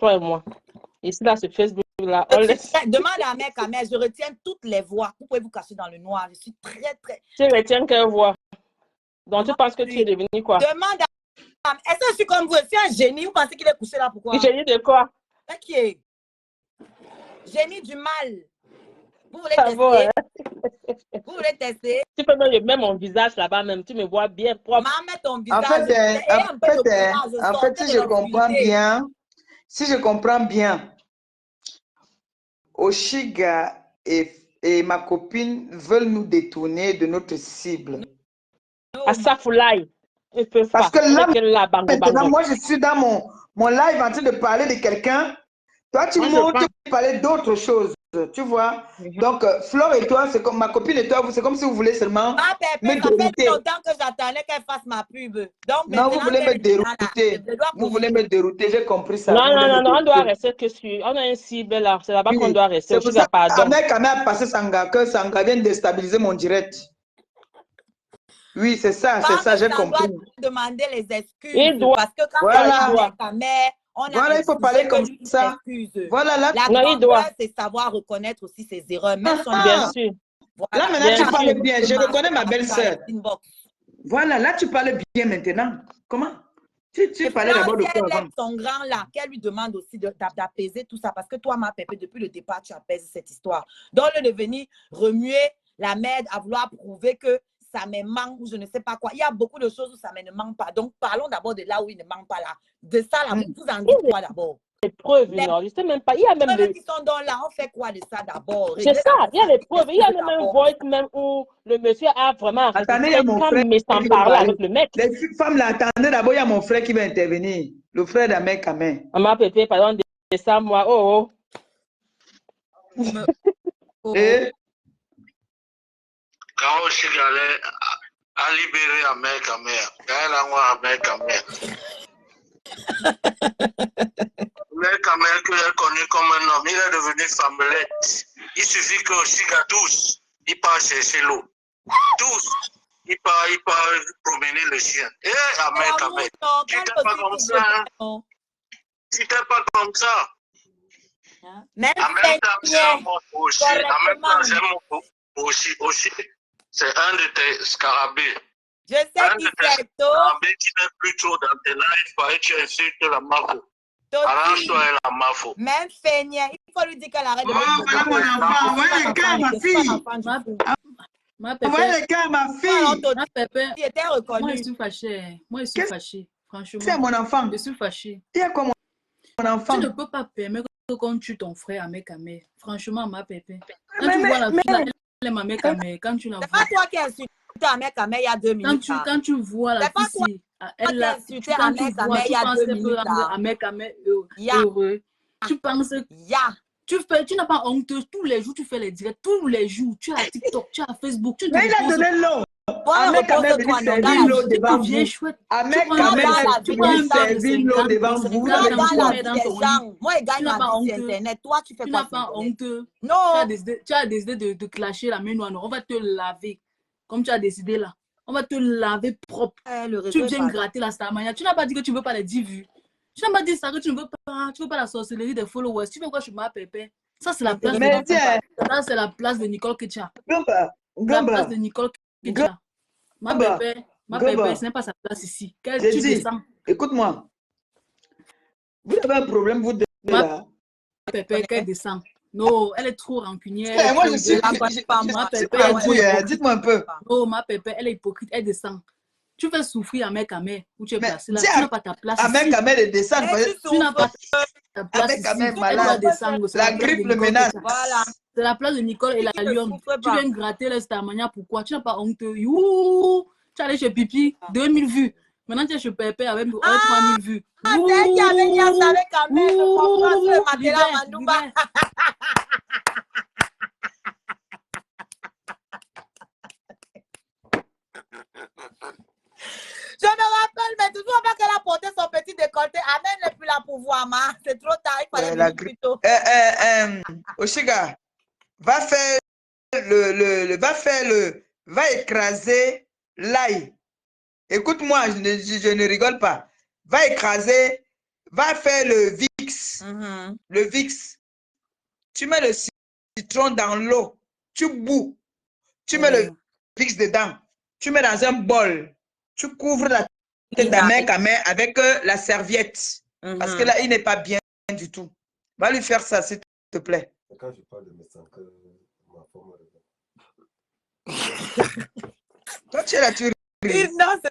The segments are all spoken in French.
toi et moi. Ici, là, sur Facebook, là, on laisse. Demande à mère, Kamel, je retiens toutes les voix. Vous pouvez vous cacher dans le noir. Je suis très. Tu retiens quelle voix? Donc, tu penses que tu es devenu quoi? Demande à... Est-ce que je suis comme vous? Je suis un génie. Vous pensez qu'il est couché là? Pourquoi? Génie de quoi? Qui est? Génie du mal. Vous voulez Ça tester? va, hein? Vous voulez tester? Tu peux même mettre mon visage là-bas même. Tu me vois bien propre. Maman, ton visage. En fait, si je comprends bien, Oshiga et ma copine veulent nous détourner de notre cible. À Safoulaï. Parce que là, maintenant, moi, je suis dans mon live en train de parler de quelqu'un. Toi, tu montes pour parler d'autre chose. Tu vois? Donc, Flore et toi, c'est comme ma copine et toi, c'est comme si vous voulez seulement me dérouter. Ça fait longtemps que j'attendais qu'elle fasse ma pub. Donc, non, vous voulez me dérouter. Vous voulez me dérouter, j'ai compris ça. Non, on doit rester que sur... On a un cible là, c'est là-bas qu'on doit rester. C'est pour ça qu'Ahmed a passé Sanga, que Sanga vient déstabiliser mon direct. Oui, c'est ça, j'ai compris. Il doit demander les excuses. Il doit. Parce que quand voilà, il faut parler comme ça. Voilà, là, il doit c'est savoir reconnaître aussi ses erreurs. Même son bien sûr. Voilà, là, maintenant, tu parles bien. Je reconnais ma belle-sœur. Voilà, là, tu parles bien maintenant. Comment? Tu parlais d'abord de quoi avant? Son grand là, qu'elle lui demande aussi d'apaiser tout ça. Parce que toi, ma Pépé, depuis le départ, tu apaises cette histoire. Donc, le devenir remuer la merde à vouloir prouver que ça me manque ou je ne sais pas quoi. Il y a beaucoup de choses où ça ne manque pas. Donc, parlons d'abord de là où il ne manque pas là. De ça, là, vous en dites quoi d'abord? Les preuves, non, je sais même pas. Il y a même des qui sont dans là, on fait quoi de ça d'abord? C'est ça, il y a les preuves. Il y a même un voice même où le monsieur a vraiment attendez, il y a mon frère mais sans parler avec le mec. Les femmes là, attendez d'abord, il y a mon frère qui va intervenir. Le frère d'Ahmed Kamel. Maman Pépé, pardon, descends moi. Oh. Et quand Oshiga a libéré Ahmed Kamel, elle a moi Ahmed Kamel. Ahmed Kamel, qui est connu comme un homme, il est devenu femmelette. Il suffit que Oshiga tous, il part chercher l'eau. Tous, il part promener le chien. Et Ahmed Kamel, tu n'es pas comme ça. Tu n'es pas comme ça. Même en même temps, j'aime aussi. C'est un de tes scarabées. Je sais qui c'est toi. Scarabée qui n'est plus trop dans tes lives, parce que tu insultes la mafo. Arrange-toi et la mafo. Même Fénia, il faut lui dire qu'elle arrête de voilà mon enfant, voilà le cas, ma fille. Voilà le cas, ma fille. Ma Pépé, il était reconnu. Moi, je suis fâchée. Franchement. C'est mon enfant. Je suis fâchée. Il y a comme mon enfant. Tu ne peux pas permettre qu'on tue ton frère Ahmed Kamel. Franchement, ma Pépé. Quand tu vois la fille, elle est Ahmed Kamel. Quand tu la vois. C'est pas toi qui as insulté Ahmed Kamel il y a 2 minutes. Quand tu vois la fille, elle a insulté Ahmed Kamel il y a 2 minutes. Ahmed Kamel heureux. Tu penses. Tu n'as pas honte. Tous les jours, tu fais les directs. Tous les jours, tu as TikTok, tu as Facebook. Mais il a donné l'eau. Ahmed Kamel venu servir l'eau devant vous. Ahmed Kamel venu servir l'eau devant vous. Moi, il gagne ma vie sur Internet. Toi, tu fais quoi? Tu n'as pas honte. Non. Tu as décidé de clasher la main noire. On va te laver. Comme tu as décidé là. On va te laver propre. Tu viens gratter la Starmania. Tu n'as pas dit que tu ne veux pas les 10 vues. Tu n'as pas dit ça, que tu ne veux pas la sorcellerie des followers. Tu veux quoi, je suis ma Pépé? Ça, c'est la place de Nicole. Ça, c'est la place de Nicole Ketcha. La place de Nicole Ketcha. Ma Pépé, ce n'est pas sa place ici. Tu descends. Écoute-moi. Vous avez un problème, vous deux là. Ma Pépé, qu'elle descend. Non, elle est trop rancunière. Moi, je suis dites-moi un peu. Non, ma Pépé, elle est hypocrite. Elle descend. Tu fais souffrir Ahmed Kamel où tu es placé là. Tu n'as pas ta place ici. Ahmed Kamel est descendre. Tu n'as pas ta place ici. La grippe le menace. Voilà. C'est la place de Nicole et la Lyon. Tu viens gratter le Starmania. Pourquoi? Tu n'as pas honte. You. Tu es allé chez Pipi, 2000 vues. Maintenant, tu es chez Pépé avec 3000 vues. C'est elle qui avait dit avec Kamel. Je comprends ce matin Mandouba. Je me rappelle, mais toujours pas qu'elle a porté son petit décolleté. Amen n'est plus là pour voir, ma. C'est trop tard, il fallait venir plus tôt. Oshiga, va écraser l'ail. Écoute-moi, je ne rigole pas. Va écraser, va faire le VIX. Le VIX. Tu mets le citron dans l'eau. Tu bous. Tu mets le VIX dedans. Tu mets dans un bol. Tu couvres la tête d'Ahmed Kamel avec la serviette. Parce que là, il n'est pas bien du tout. Va lui faire ça, s'il te plaît. Quand je parle de mes sangs, ma forme Toi, tu es là, tu ris. Non, c'est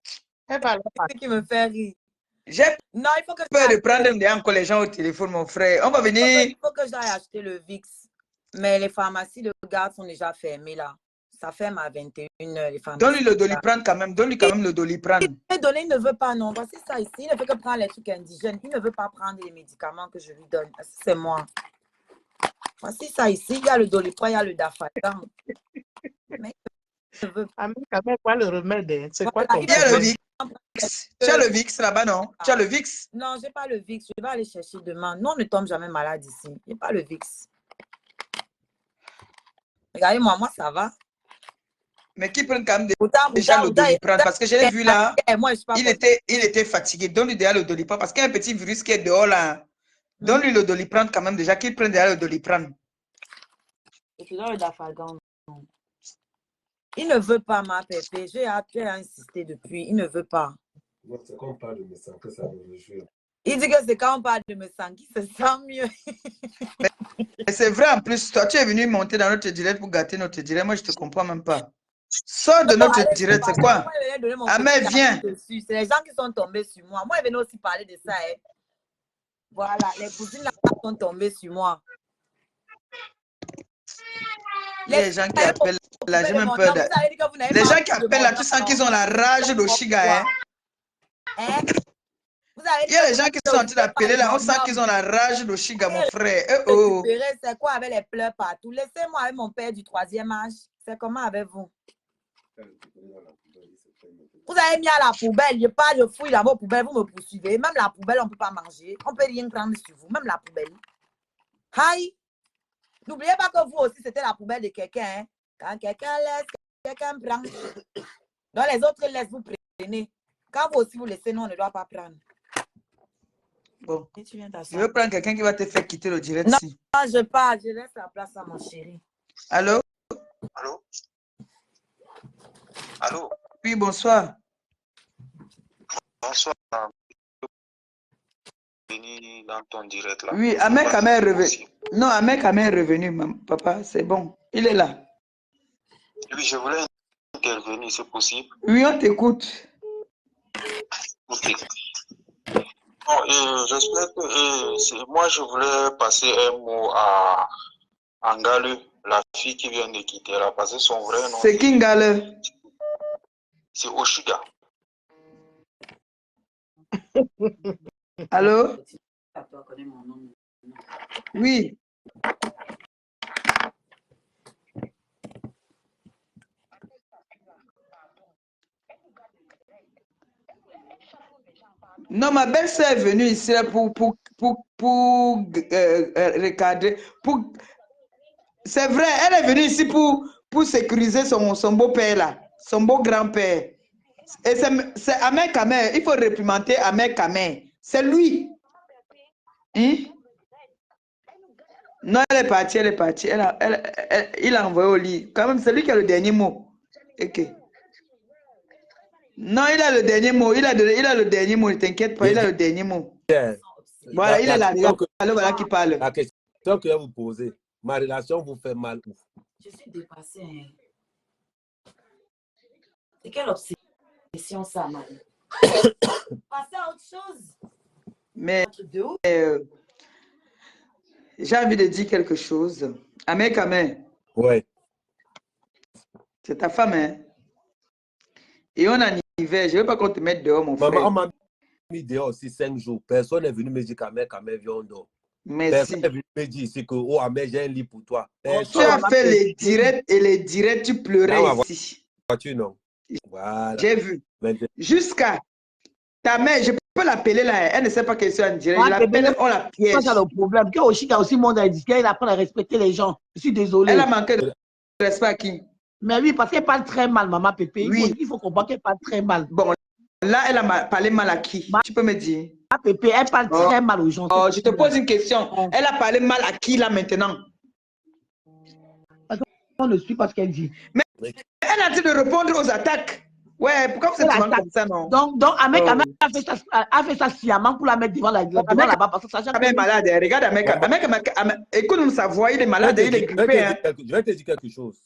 ce qui me fait rire. J'ai peur de prendre encore les gens au téléphone, mon frère. On va venir. Il faut que j'aille acheter le VIX. Mais les pharmacies de garde sont déjà fermées là. Ça ferme à 21h. Les pharmacies. Donne-lui le Doliprane quand même. Donne-lui quand même le Doliprane. Il ne veut pas, non. Voici ça ici. Il ne veut que prendre les trucs indigènes. Il ne veut pas prendre les médicaments que je lui donne. C'est moi. Voici ça ici. Il y a le Doliprane, il y a le Dafagan. Mais il ne veut pas. Quoi le remède? C'est quoi ton Il y a le VIX. Tu as le VIX là-bas, non? Tu as le VIX? Non, je n'ai pas le VIX. Je vais aller chercher demain. Nous, on ne tombe jamais malade ici. Je n'ai pas le VIX. Regardez-moi, moi, ça va. Mais qui prend quand même déjà le Doliprane? Parce que je l'ai vu là, il était fatigué. Donne-lui déjà le Doliprane. Parce qu'il y a un petit virus qui est dehors là. Donne-lui le Doliprane quand même déjà, qu'il prenne déjà le Doliprane. Et puis là, le Dafagan. Il ne veut pas, ma pépé. J'ai insisté depuis. Il ne veut pas. C'est quand on parle de mes sangs que ça me réjouit. Il dit que c'est quand on parle de me sang qu'il se sent mieux. Mais c'est vrai en plus, toi tu es venu monter dans notre direct pour gâter notre direct. Moi je te comprends même pas. Sors de notre direct, c'est quoi? Ahmed, viens. C'est les gens qui sont tombés sur moi. Moi, je venais aussi parler de ça. Hein. Voilà, les cousines là sont tombées sur moi. Les gens qui appellent là, j'ai même peur. Les gens qui appellent là, tu sens qu'ils ont la rage d'Oshiga. Hein? Il y a les gens qui sont en train d'appeler là, on sent qu'ils ont la rage d'Oshiga, mon frère. C'est quoi avec les pleurs partout? Laissez-moi avec mon père du 3e âge. C'est comment avec vous? Vous avez mis à la poubelle. Je fouille dans vos poubelles, vous me poursuivez. Même la poubelle, on ne peut pas manger. On ne peut rien prendre sur vous, même la poubelle. Aïe! N'oubliez pas que vous aussi, c'était la poubelle de quelqu'un. Hein? Quand quelqu'un laisse, quelqu'un prend. Donc les autres laissent, vous prenez. Quand vous aussi vous laissez, nous, on ne doit pas prendre. Bon, je veux prendre quelqu'un qui va te faire quitter le direct. Non, je pars. Je laisse la place à mon chéri. Allô? Allô? Allô? Oui, bonsoir. Bonsoir. Dans ton direct là. Oui, Ahmed Kamel est revenu. Non, Ahmed Kamel est revenu, papa, c'est bon. Il est là. Oui, je voulais intervenir, c'est possible? Oui, on t'écoute. Ok. Bon, j'espère que moi je voulais passer un mot à Ngale, la fille qui vient de quitter là, parce que son vrai nom. C'est qui Ngale? C'est Oshiga. Allô? Oui. Non, ma belle-sœur est venue ici pour recadrer. C'est vrai, elle est venue ici pour sécuriser son beau-père là, son beau grand-père. Et c'est Ahmed Kamel, il faut réprimander Ahmed Kamel. C'est lui. Hein? Non, elle est partie, elle est partie. Il a envoyé au lit. Quand même, c'est lui qui a le dernier mot. Ok. Non, il a le dernier mot. Il a le dernier mot. Ne t'inquiète pas, il a le dernier mot. Voilà, il est là. Voilà qui parle. La question que je vais vous poser, ma relation vous fait mal où? Je suis dépassée. Hein. C'est quelle obsession ça, Marie? Passer à autre chose. Mais j'ai envie de dire quelque chose. Ahmed Kamel. Ouais. C'est ta femme, hein? Et on a un hiver. Je ne veux pas qu'on te mette dehors, mon frère. Maman, on m'a mis dehors aussi 5 jours. Personne n'est venu me dire qu'Ahmed Kamel vient dehors. Merci. Personne n'est venu me dire ici que, oh, Ahmed, j'ai un lit pour toi. Tu as fait les directs et les directs, tu pleurais ici. Voiture, non. Voilà. J'ai vu. Jusqu'à ta mère, je peux l'appeler là. Elle ne sait pas qu'elle est en direct. Je l'appelle, on la piège. C'est le problème. Que Oshiga aussi monde à disquer, il apprend à respecter les gens. Je suis désolé. Elle a manqué de respect à qui? Mais oui, parce qu'elle parle très mal, maman Pépé. Oui. Il faut comprendre qu'elle parle très mal. Bon, Là, elle a parlé mal à qui? Tu peux me dire? Pépé, elle parle très mal aux gens. Oh, je te pose une question. Elle a parlé mal à qui là maintenant? On ne suit pas ce qu'elle dit. Mais elle a dit de répondre aux attaques. Ouais, pourquoi vous êtes souvent comme ça, non? Donc Ahmed a fait ça sciemment pour la mettre devant là-bas parce que ça est malade. Regarde Ahmed. Écoute, sa voix, il est malade, il est grippé. Je vais te dire quelque chose.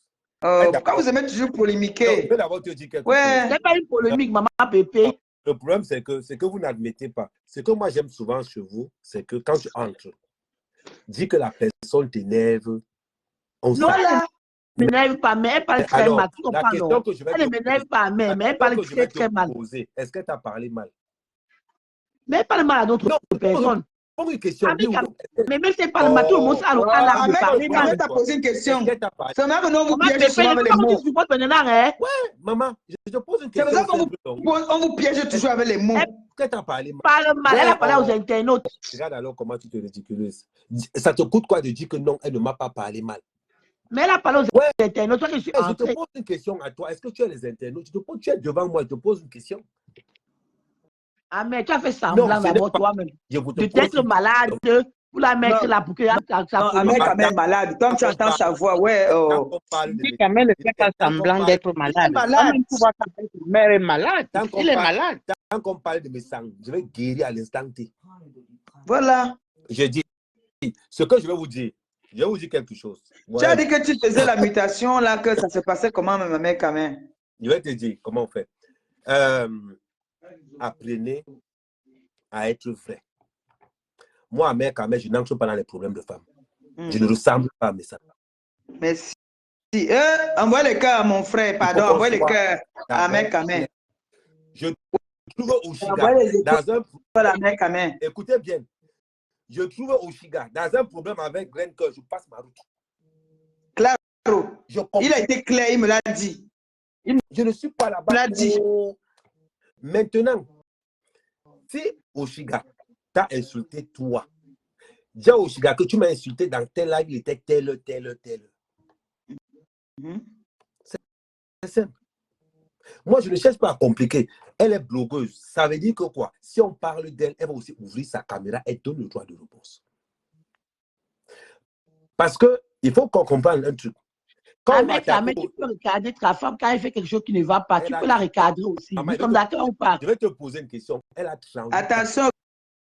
Pourquoi vous aimez toujours polémiquer? Je vais d'abord te dire quelque chose. C'est pas une polémique, maman Pépé. Le problème, c'est que vous n'admettez pas. Ce que moi j'aime souvent chez vous, c'est que quand tu entres, dis que la personne t'énerve. Non, elle ne m'énerve pas, mais elle parle très mal. La question que je vais elle ne m'énerve pas, mais elle parle très mal. Est-ce qu'elle t'a parlé mal? Mais elle parle mal à d'autres personnes. Pour une question. Mais même si elle parle mal, tout le monde sait alors Ahmed t'a posé une question. C'est même que nous vous piégez souvent avec les mots. Ouais, maman, je te pose une question. C'est pour ça qu'on vous piège toujours avec les mots. Qu'elle t'a parlé mal? Parle mal, elle a parlé aux internautes. Regarde alors comment tu te ridiculises. Ça te coûte quoi de dire que non, elle ne m'a pas parlé mal? Mais elle a parlé aux internautes. Toi, je te pose une question à toi. Est-ce que tu as les internautes? Tu es devant moi, je te pose une question. Ah, mais tu as fait semblant d'abord toi-même. Peut-être malade pour la mettre là pour que Ahmed quand même malade. Comme tu entends sa voix, ouais. Quand même ne fait pas semblant d'être malade. Tu vois quand ta mère est malade. Il est malade. Tant qu'on parle de mes sangs, je vais guérir à l'instant T. Voilà. Je dis ce que je vais vous dire. Je vais vous dire quelque chose. Ouais. Tu as dit que tu faisais la mutation là, que ça se passait comment, ma mère quand même? Je vais te dire comment on fait. Apprenez à être vrai. Moi, mère, quand même, je n'entre pas dans les problèmes de femmes. Je ne ressemble pas à mes sangs. Merci. Envoie le cœur à mon frère, pardon. Envoie le cœur à mère quand même. Je trouve Oshiga dans un... Écoutez bien. Je trouve Oshiga dans un problème avec Glenn que je passe ma route. Claro. Il a été clair, il me l'a dit. Je ne suis pas là-bas. Il l'a dit. Maintenant, si Oshiga t'a insulté toi, dis à Oshiga que tu m'as insulté dans tel live, il était tel. C'est simple. Moi, je ne cherche pas à compliquer. Elle est blogueuse. Ça veut dire que quoi? Si on parle d'elle, elle va aussi ouvrir sa caméra et donne le droit de réponse. Parce qu'il faut qu'on comprenne un truc. Mais tu peux regarder ta femme quand elle fait quelque chose qui ne va pas. Tu peux la recadrer aussi. Nous sommes d'accord ou pas? Je vais te poser une question. Elle a 38 Attention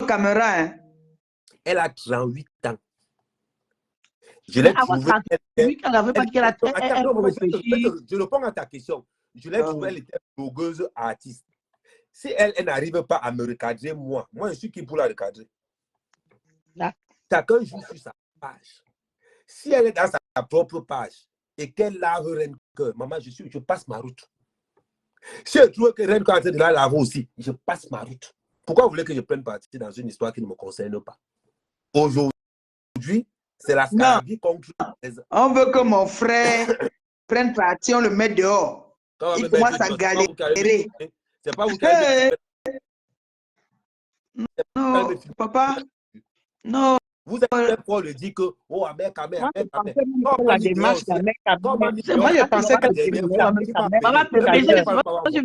aux caméras. Hein. Elle a 38 ans. Je l'ai trouvé. Je réponds à ta question. Je l'ai trouvé, elle était blogueuse artiste. Si elle n'arrive pas à me recadrer, moi, je suis qui pour la recadrer? Chacun joue sur sa page. Si elle est dans sa propre page et qu'elle lave Reine Cœur, maman, je passe ma route. Si je trouve que Reine Cœur est en train de la laver aussi, je passe ma route. Pourquoi vous voulez que je prenne parti dans une histoire qui ne me concerne pas? Aujourd'hui, c'est la scarabée contre les... On veut que mon frère prenne parti, on le met dehors. Il commence à galérer. C'est pas vous qui avez... Non, papa. Non. Vous avez pour le dire que, oh, Ahmed, Ahmed. La démarche d'Ahmed, moi, je pensais que tu ne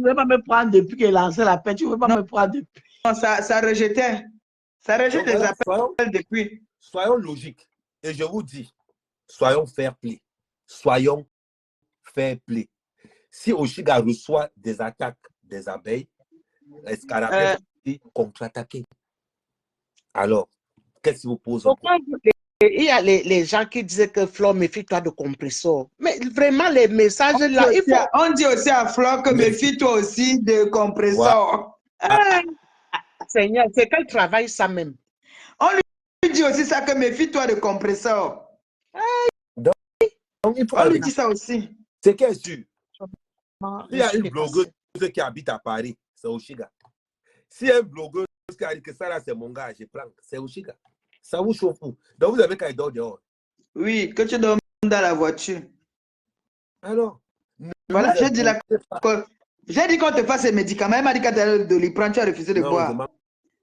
veux pas me prendre depuis qu'elle a lancé la paix. Tu ne veux pas me prendre depuis. Ça rejetait. Ça rejette les appels depuis. Soyons logiques. Et je vous dis, soyons fair play. Soyons fair play. Si Oshiga reçoit des attaques des abeilles, les scarabées vont contre-attaquer. Alors, qu'est-ce qui vous pose? Il y a les gens qui disaient que Flo, méfie-toi de compresseur. Mais vraiment, les messages là, on dit aussi à Flo que méfie-toi aussi de compresseur. Seigneur, c'est quel travail ça même? On lui dit aussi ça, que méfie-toi de compresseur. Donc, on lui dit ça aussi. C'est qu'est-ce sûr? Il y a une blogueuse qui habite à Paris, c'est Oshiga. Si un blogueuse qui a dit que ça là, c'est mon gars, je prends, c'est Oshiga. Ça vous chauffe. Donc vous avez qu'à dormir dehors. Oui, que tu dormes dans la voiture. Alors, voilà, j'ai dit qu'on te fasse ces médicaments. Elle m'a dit qu'à de les prendre, tu as refusé de boire. Je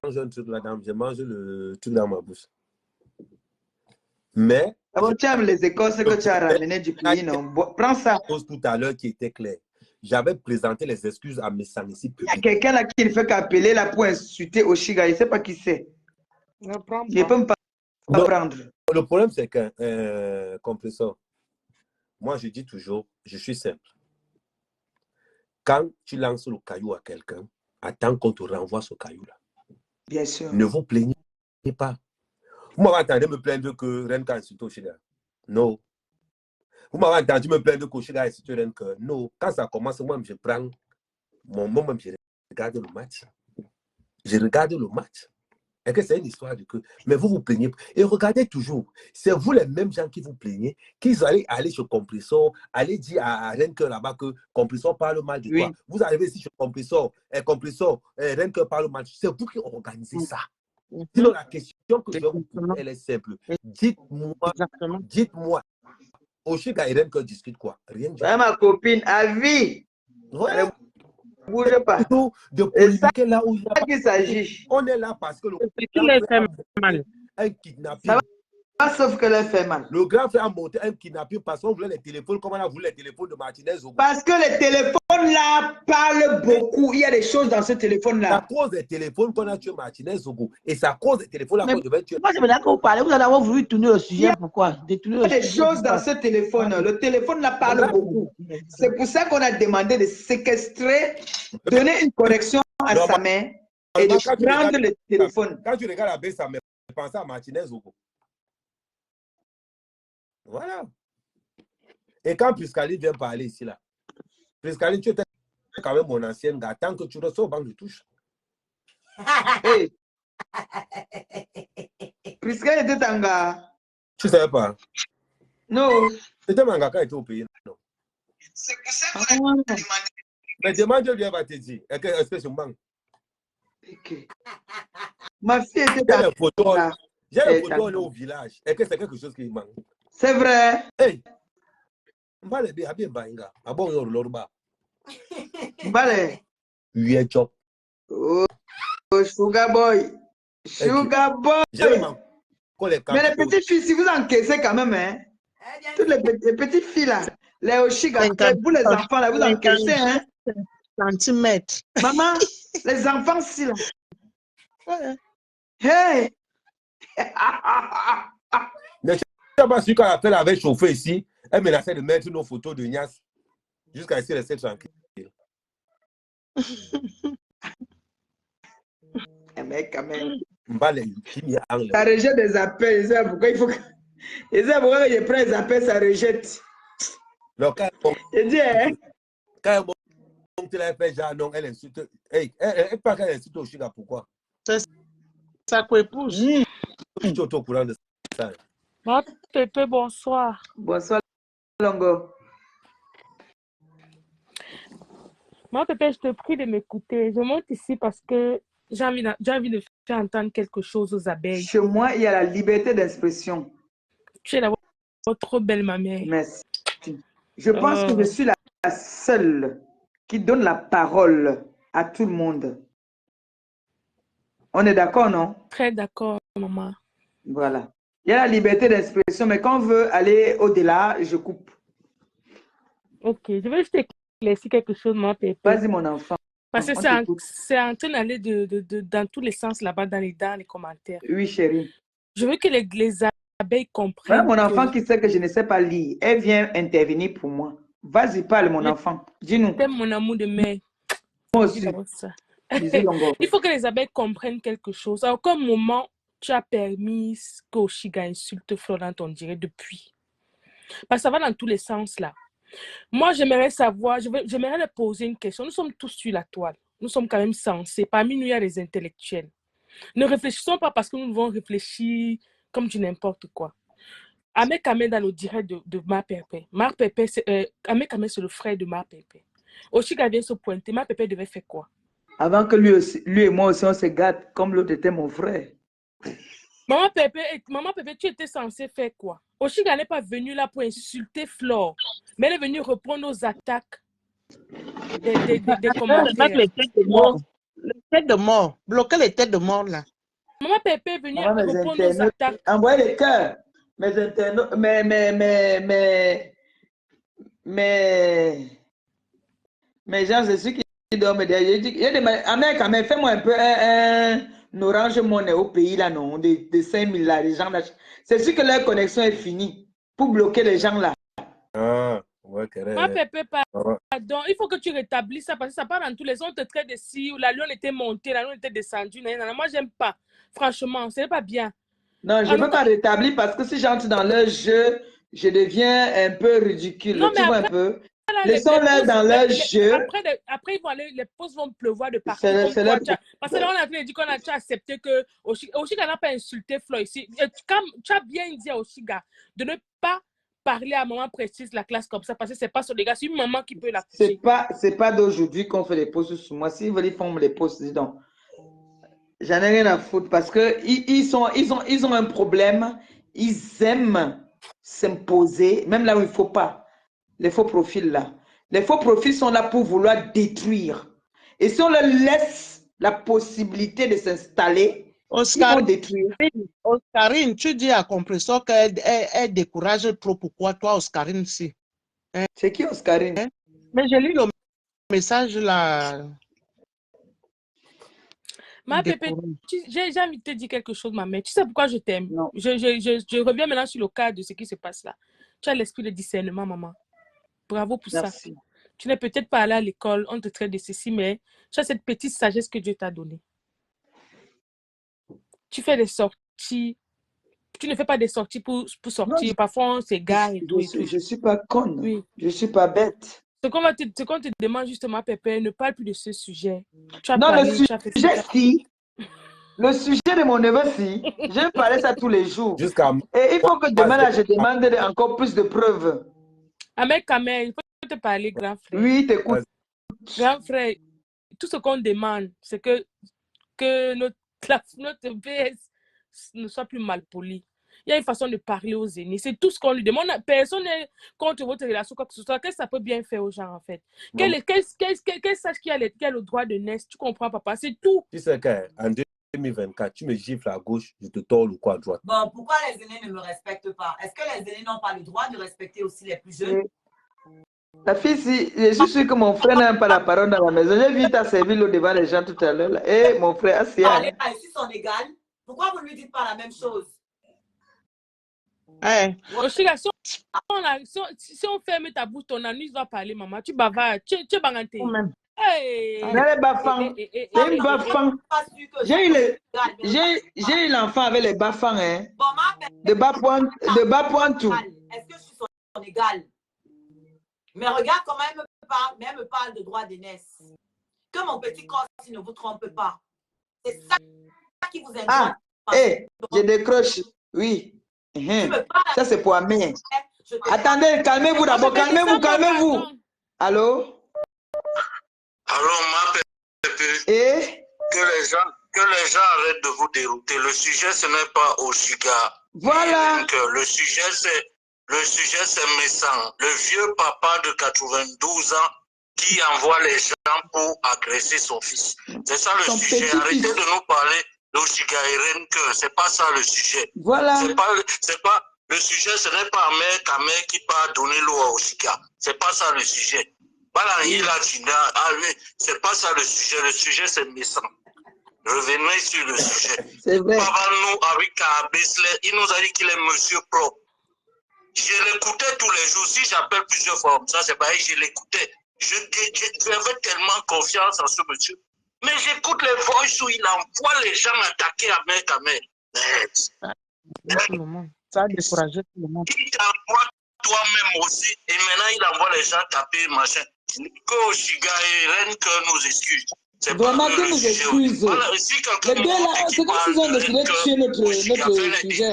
mange un truc là-dedans, je mange le truc dans ma bouche. Mais. Tu aimes les écorces que tu as ramenées du pays, non? Prends ça. Tout à l'heure qui était clair. j'avais présenté les excuses à mes ici. Il y a quelqu'un là qui ne fait qu'appeler là pour insulter Oshiga. Il ne sait pas qui c'est. Il ne peut me pas prendre. Le problème, c'est que, compresseur, moi, je dis toujours, je suis simple. Quand tu lances le caillou à quelqu'un, attends qu'on te renvoie ce caillou-là. Bien sûr. Ne vous plaignez pas. Vous m'avez entendu me plaindre que Renka insulte Oshiga. Non. Vous m'avez entendu me plaindre que Oshiga insulte Renka. Non. Quand ça commence, moi-même, je prends moi-même, je regarde le match. Je regarde le match. Et que c'est une histoire de que. Mais vous vous plaignez. Et regardez toujours. C'est vous les mêmes gens qui vous plaignez, qu'ils allaient aller chez Compressor, aller dire à Renke là-bas que Compressor parle mal de toi. Oui. Vous arrivez ici chez Compressor, Renke parle mal. C'est vous qui organisez ça. Sinon, la question que je vous pose, elle est simple. Dites-moi, Oshiga et Renke discutent quoi? Rien du tout. Ma copine, à vie. Voilà. Ne bougez pas. De polémiquer là où il y a pas qu'il s'agit. On est là parce que le un kidnapping. Sauf que le fait mal. Le grand frère a monté un kidnapping parce qu'on voulait les téléphones, comme on a voulu les téléphones de Martinez. Parce que les téléphones là parlent beaucoup. Il y a des choses dans ce téléphone là. C'est à cause des téléphones qu'on a tué Martinez Zogo. Et c'est à cause des téléphones là qu'on devait tuer. Moi, je me dis que vous parlez, vous avez voulu tourner le sujet. Pourquoi? Il y a des choses dans ce téléphone. Le téléphone là parle beaucoup. C'est pour ça qu'on a demandé de séquestrer, donner une correction à sa main et de prendre le téléphone. Quand tu regardes la baisse, ça me pense à Martinez Zogo. Voilà. Et quand Priscaline vient parler ici, là, Priscaline, tu étais quand même mon ancienne gars. Tant que tu ressors au banc de touche. Hey. Priscaline était un gars. Tu ne savais pas? Non. C'était mon gars quand il était au pays. Non. C'est pour ça qu'on a demandé. Mais demande-lui, elle va te dire. Est-ce que je manque? Okay. Ma fille était dans la photo. J'ai une photo au village. Est-ce que c'est quelque chose qui manque? C'est vrai. Hey! Mbale bi abi mbainga. Abo yo lorba. Mbale. Uye chop. Oh, sugar boy. Sugar boy. Mais les petites filles, si vous encaissez quand même, hein. Toutes les petites filles là, les Oshiga, vous les enfants là, vous encaissez, hein. Centimètres. Maman, les enfants si là. Hey! Mais je ne sais pas si quand elle avait chauffé ici, elle menaçait de mettre nos photos de Nias jusqu'à ici rester tranquille. Mais quand même. Ça rejette des appels. C'est pourquoi il faut que. Et c'est pourquoi je prends les appels, ça rejette. Je dis, hein? Quand elle fait genre, non, elle insulte. Elle parle qu'elle insulte au Chiga, pourquoi? Ça épouse. Je suis au courant de ça. Ma Pépé, bonsoir. Bonsoir, Longo. Ma Pépé, je te prie de m'écouter. Je monte ici parce que j'ai envie de faire entendre quelque chose aux abeilles. Chez moi, il y a la liberté d'expression. Tu es d'abord trop belle, ma mère. Merci. Je pense que je suis la seule qui donne la parole à tout le monde. On est d'accord, non? Très d'accord, maman. Voilà. Il y a la liberté d'expression, mais quand on veut aller au-delà, je coupe. Ok, je vais juste éclaircir quelque chose, ma Pépé. Vas-y, mon enfant. Parce que c'est en train d'aller dans tous les sens là-bas, dans les commentaires. Oui, chérie. Je veux que les abeilles comprennent. Voilà, mon enfant qui sait que je ne sais pas lire, elle vient intervenir pour moi. Vas-y, parle, mon enfant. Dis-nous. T'aimes mon amour de mère. Moi aussi. Il faut que les abeilles comprennent quelque chose. À aucun moment, tu as permis qu'Oshiga insulte Florent, on dirait, depuis. Parce que ça va dans tous les sens, là. Moi, j'aimerais savoir, j'aimerais leur poser une question. Nous sommes tous sur la toile. Nous sommes quand même sensés. Parmi nous, il y a des intellectuels. Ne réfléchissons pas parce que nous devons réfléchir comme du n'importe quoi. Ahmed Kamel dans le direct de Mar Pépé. Mar Pépé, Ahmed Kamel, c'est le frère de Mar Pépé. Oshiga vient se pointer. Mar Pépé devait faire quoi? Avant que lui et moi aussi, on se gâte comme l'autre était mon frère. Maman Pépé, tu étais censé faire quoi? Oshiga n'est pas venu là pour insulter Flore, mais elle est venue répondre aux attaques des commentaires. Les têtes de mort. Bloquer les têtes de mort là. Maman Pépé est venue répondre aux attaques. Envoyez les cœurs. Mes internautes, Mais genre, c'est ceux qui dorment derrière. Il y a des quand même, fais-moi un peu un orange monnaie au pays, là, non, de 5000 là, les gens là. C'est sûr que leur connexion est finie pour bloquer les gens là. Ah, ouais, Ma pépé, pardon, il faut que tu rétablisses ça parce que ça part dans tous les autres traits de si la lune était montée, la lune était descendue. Moi, j'aime pas. Franchement, ce n'est pas bien. Non, je ne peux pas rétablir parce que si j'entre dans leur jeu, je deviens un peu ridicule. Non, tu vois un peu? Laissons-les dans leur jeu. Après, ils vont aller, les posts vont pleuvoir de partout. Parce que là, on a dit qu'on a accepté que Oshiga n'a pas insulté Floyd ici. Tu as bien dit à Oshiga de ne pas parler à maman précise la classe comme ça parce que c'est pas sur les gars, c'est une maman qui peut la coucher. C'est pas d'aujourd'hui qu'on fait les posts sur moi. S'ils veulent, ils font les posts, dis donc. J'en ai rien à foutre parce que ils ont un problème. Ils aiment s'imposer, même là où il ne faut pas. Les faux profils là. Les faux profils sont là pour vouloir détruire. Et si on leur laisse la possibilité de s'installer, ils vont détruire. Oscarine, tu dis à Compressor qu'elle décourage trop. Pourquoi toi, Oscarine, si? Hein? C'est qui Oscarine? Hein? Mais j'ai lu le message là. Ma pépé, j'ai envie de te dire quelque chose, ma mère. Tu sais pourquoi je t'aime? Je reviens maintenant sur le cas de ce qui se passe là. Tu as l'esprit de discernement, maman. Bravo pour ça. Tu n'es peut-être pas allé à l'école, on te traite de ceci, mais tu as cette petite sagesse que Dieu t'a donnée. Tu fais des sorties. Tu ne fais pas des sorties pour sortir. Non, parfois, on s'égare et tout. Je ne suis pas conne. Oui. Je ne suis pas bête. Ce qu'on te demande justement, Pépé, ne parle plus de ce sujet. Tu as parlé, le sujet, si. Le sujet de mon neveu, si. Je parlais ça tous les jours. Et il faut que demain, là, je demande encore plus de preuves. Ahmed Kamel, il faut te parler, grand frère. Oui, t'écoute. Grand frère, tout ce qu'on demande, c'est que notre PS ne soit plus mal poli. Il y a une façon de parler aux aînés. C'est tout ce qu'on lui demande. Personne n'est contre votre relation, quoi que ce soit. Qu'est-ce que ça peut bien faire aux gens, en fait? Qu'elle sache qu'il y a le droit de naître. Tu comprends, papa? C'est tout. Tu sais qu'en 2024, tu me gifles à gauche, je te tords le coup à droite. Bon, pourquoi les aînés ne me respectent pas? Est-ce que les aînés n'ont pas le droit de respecter aussi les plus jeunes? La fille, si, je suis sûr que mon frère n'a pas la parole dans la maison. J'ai vu ta servir devant les gens tout à l'heure. Et mon frère, c'est parler à ici son égal. Pourquoi vous ne lui dites pas la même chose? Hey. Si on ferme ta bouche, ton anus va parler, maman. Tu bavardes. Tu es banganté. Hey. C'est une bafang. J'ai eu l'enfant avec les bafang. Hein. De bas point tout. Est-ce que je suis son égal? Mais regarde comment elle me parle de droit d'aînesse. Que mon petit corps ne vous trompe pas. C'est ça qui vous intéresse. Ah, hey, je décroche. Oui. Ça, c'est pour Amé. Attendez, calmez-vous d'abord. Calmez-vous. Allô? Allô, ma pépé. Et? Que les gens arrêtent de vous dérouter. Le sujet, ce n'est pas Oshiga. Voilà. Le sujet, c'est Messan, le vieux papa de 92 ans qui envoie les gens pour agresser son fils. C'est ça le sujet. Arrêtez de nous parler d'Oshiga et Renke. C'est pas ça le sujet. Voilà. C'est pas le sujet, ce n'est pas Ahmed Kamel qui va donner l'eau à Oshiga. C'est pas ça le sujet. C'est pas ça le sujet. Le sujet, c'est Messan. Revenez sur le sujet. C'est vrai. Papa, nous, avec Abesler, il nous a dit qu'il est monsieur propre. Je l'écoutais tous les jours. Si j'appelle plusieurs fois comme ça, c'est pareil, je l'écoutais. J'avais tellement confiance en ce monsieur. Mais j'écoute les voix où il envoie les gens attaquer Ahmed Kamel. Ça a découragé tout le monde. Il t'envoie toi-même aussi. Et maintenant, il envoie les gens taper, machin. Que Oshiga et Ren que nous excuse. C'est vraiment que nous excuse. Voilà, si quelqu'un c'est comme s'ils ont décidé de tuer notre sujet.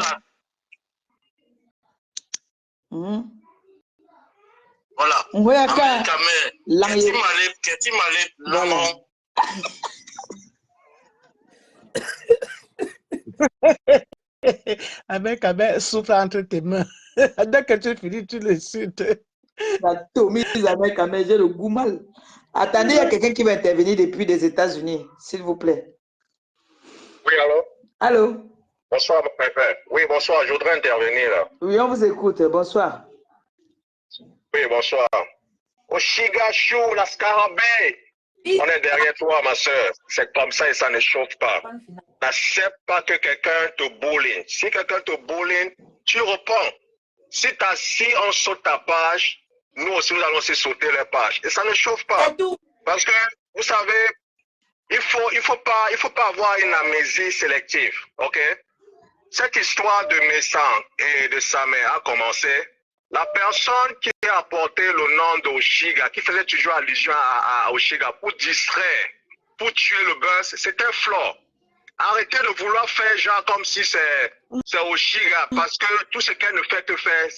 Voilà. Voilà. Avec souffle entre tes mains. Dès que tu finis, tu le suites. Avec j'ai le goût mal. Attendez, il y a quelqu'un qui va intervenir depuis les États-Unis, s'il vous plaît. Oui, allô? Allô? Bonsoir, mon frère. Oui, bonsoir, je voudrais intervenir là. Oui, on vous écoute. Bonsoir. Oui, bonsoir. Oshiga, Chou, la scarabée. On est derrière toi, ma soeur. C'est comme ça et ça ne chauffe pas. N'accepte pas que quelqu'un te bullying. Si quelqu'un te bullying, tu réponds. Si on saute ta page, nous aussi, nous allons aussi sauter les pages. Et ça ne chauffe pas. Parce que, vous savez, il faut pas avoir une amnésie sélective. OK? Cette histoire de Messan et de sa mère a commencé. La personne qui a porté le nom d'Oshiga, qui faisait toujours allusion à Oshiga pour distraire, pour tuer le buzz, c'est un flaw. Arrêtez de vouloir faire genre comme si c'est Oshiga, parce que tout ce qu'elle ne fait que faire,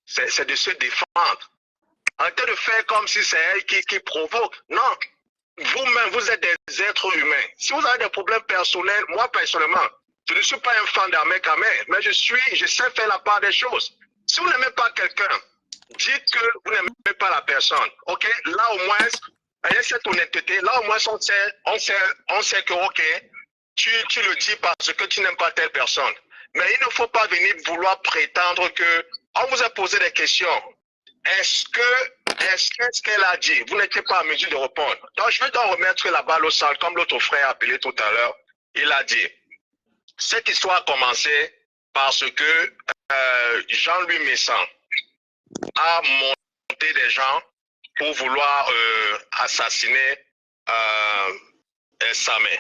c'est de se défendre. Arrêtez de faire comme si c'est elle qui provoque. Non, vous-même, vous êtes des êtres humains. Si vous avez des problèmes personnels, moi personnellement, je ne suis pas un fan d'Ahmed Kamel, mais je sais faire la part des choses. Si vous n'aimez pas quelqu'un, dites que vous n'aimez pas la personne. OK? Là, au moins, ayez cette honnêteté. Là, au moins, on sait que, OK, tu le dis parce que tu n'aimes pas telle personne. Mais il ne faut pas venir vouloir prétendre que, on vous a posé des questions. Est-ce qu'elle a dit? Vous n'étiez pas en mesure de répondre. Donc, je vais donc remettre la balle au sol, comme l'autre frère a appelé tout à l'heure. Il a dit. Cette histoire a commencé parce que Jean-Louis Messan a monté des gens pour vouloir assassiner Samé.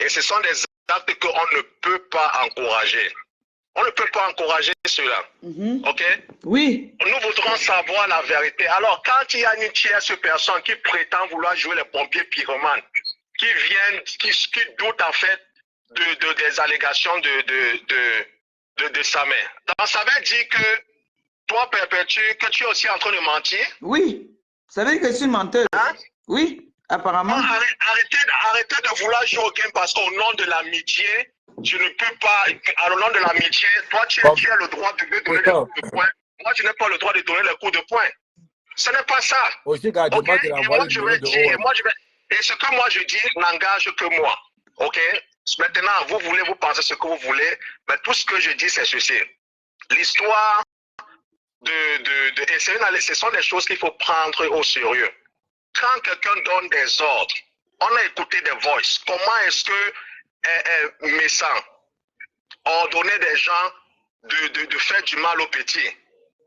Et ce sont des actes qu'on ne peut pas encourager. On ne peut pas encourager cela. OK? Oui. Nous voudrons savoir la vérité. Alors, quand il y a une tierce personne qui prétend vouloir jouer les pompiers pyromanes, qui doutent en fait des allégations de Samé. Donc, ça veut dire que toi, Perpétue, que tu es aussi en train de mentir? Oui. Ça veut dire que je suis une menteuse. Hein? Oui, apparemment. Non, arrêtez de vouloir jouer au game parce qu'au nom de l'amitié, je ne peux pas, au nom de l'amitié, toi, tu as le droit de me donner les coups de poing. Moi, je n'ai pas le droit de donner les coups de poing. Ce n'est pas ça. Okay? Et moi, je vais dire, et ce que moi je dis n'engage que moi. OK? Maintenant, vous pensez ce que vous voulez, mais tout ce que je dis, c'est ceci. L'histoire ce sont des choses qu'il faut prendre au sérieux. Quand quelqu'un donne des ordres, on a écouté des voices. Comment est-ce que Messan ordonnait des gens de faire du mal aux petits?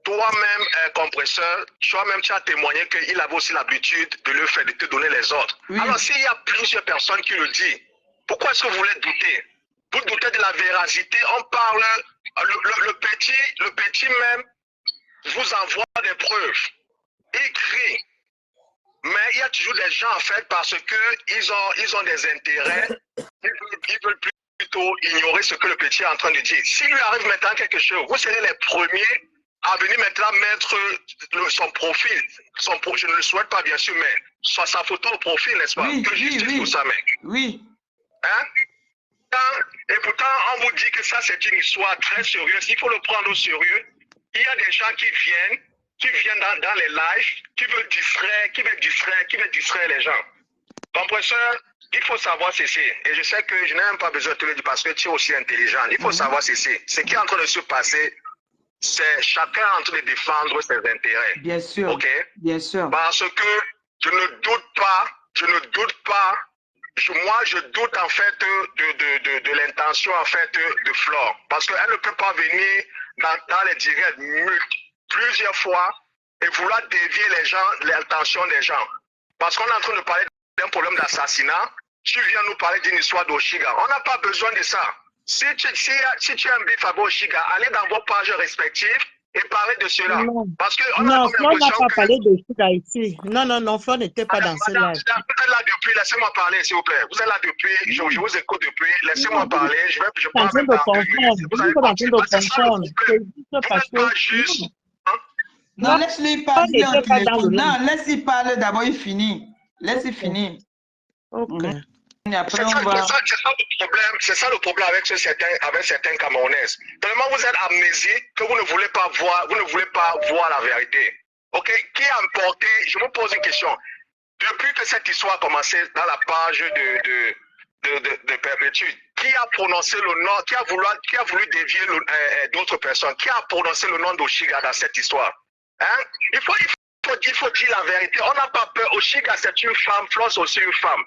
Toi-même, compresseur, toi-même, tu as témoigné qu'il avait aussi l'habitude de le faire, de te donner les ordres. Oui. Alors, s'il y a plusieurs personnes qui le disent, pourquoi est-ce que vous voulez douter? Vous doutez de la véracité. On parle, le petit même vous envoie des preuves. Il crie. Mais il y a toujours des gens, en fait, parce qu'ils ont des intérêts. Ils veulent plutôt ignorer ce que le petit est en train de dire. S'il lui arrive maintenant quelque chose, vous serez les premiers à venir maintenant mettre son profil. Je ne le souhaite pas, bien sûr, mais soit sa photo au profil, n'est-ce pas? Oui, que justice pour ça, mec. Oui. Hein? Et pourtant, on vous dit que ça, c'est une histoire très sérieuse. Il faut le prendre au sérieux. Il y a des gens qui viennent dans les lives, qui veulent distraire les gens. Compresseur, il faut savoir ceci. Et je sais que je n'ai même pas besoin de te le dire parce que tu es aussi intelligent. Il faut savoir ceci. Ce qui est en train de se passer, c'est chacun en train de défendre ses intérêts. Bien sûr. OK? Bien sûr. Parce que je ne doute pas, moi je doute en fait de l'intention en fait de Flore. Parce qu'elle ne peut pas venir dans les directs plusieurs fois et vouloir dévier les gens, l'attention des gens. Parce qu'on est en train de parler d'un problème d'assassinat, tu viens nous parler d'une histoire d'Oshiga. On n'a pas besoin de ça. Si tu as un bif avec Oshiga, allez dans vos pages respectives et parler de cela. Non, parce que non, Flo n'a pas parlé d'Oshiga ici. Non, Flo n'était pas dans ce live. Vous êtes là depuis, laissez-moi parler s'il vous plaît. Vous êtes là depuis, je vous écoute depuis, laissez-moi parler. Je parle même dans 2 minutes. Vous n'êtes pas juste. Non, laisse-lui parler en téléphone. Non, laisse-lui parler d'abord, il finit. Laisse-lui finir. Ok. C'est ça le problème avec certains Camerounais. Tellement vous êtes amnésiques que vous ne voulez pas voir la vérité. Ok? Qui a emporté, je vous pose une question. Depuis que cette histoire a commencé dans la page de Perpétude, qui a prononcé le nom, qui a voulu dévier d'autres personnes, qui a prononcé le nom d'Oshiga dans cette histoire? Hein? Il faut faut dire la vérité. On n'a pas peur. Oshiga, c'est une femme. Flo, c'est aussi une femme.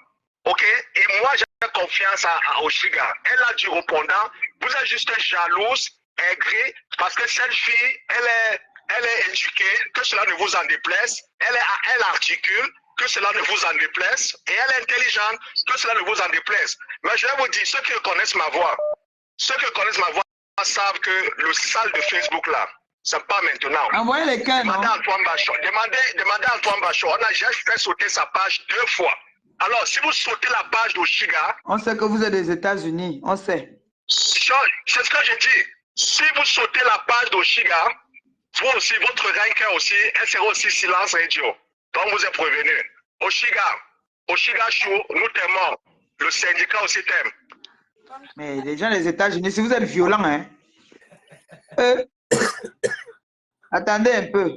OK? Et moi, j'ai confiance à Oshiga. Elle a du répondant. Vous êtes juste jalouse, aigrie, parce que cette fille, elle est éduquée, que cela ne vous en déplaise. Elle articule, que cela ne vous en déplaise. Et elle est intelligente, que cela ne vous en déplaise. Mais je vais vous dire, ceux qui connaissent ma voix, savent que le sale de Facebook là, c'est pas maintenant. Envoyez les cas, demandez à Antoine Bachot. Demandez à Antoine Bachot. J'ai fait sauter sa page 2 fois. Alors, si vous sautez la page d'Oshiga... On sait que vous êtes des États-Unis, on sait. C'est ce que je dis. Si vous sautez la page d'Oshiga, vous aussi, votre ranking aussi, elle sera aussi silence radio. Donc, vous êtes prévenu. Oshiga Show, nous t'aimons. Le syndicat aussi t'aime. Mais les gens des États-Unis, si vous êtes violents, hein. Attendez un peu.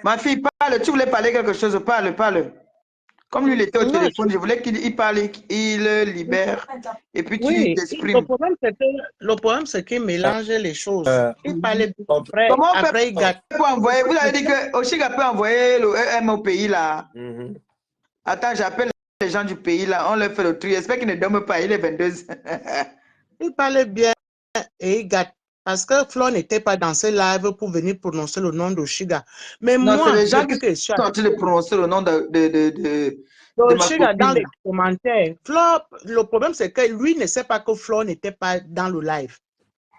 Ma fille, parle. Tu voulais parler quelque chose, parle. Comme lui, il était au téléphone, je voulais qu'il parle, il libère, et puis tu t'exprimes. Le problème, c'est qu'il mélange les choses. Il parlait après, comment on après fait pour envoyer? Vous avez dit que Oshiga peut envoyer le EM au pays, là. Attends, j'appelle les gens du pays, là. On leur fait le tri. J'espère qu'ils ne dorment pas. Il est 22. Il parlait bien et il gâte. Parce que Flo n'était pas dans ce live pour venir prononcer le nom d'Oshiga. Mais non, moi, c'est les gens qui sont en train de prononcer le nom de Oshiga dans les commentaires. Flo, le problème, c'est que lui ne sait pas que Flo n'était pas dans le live.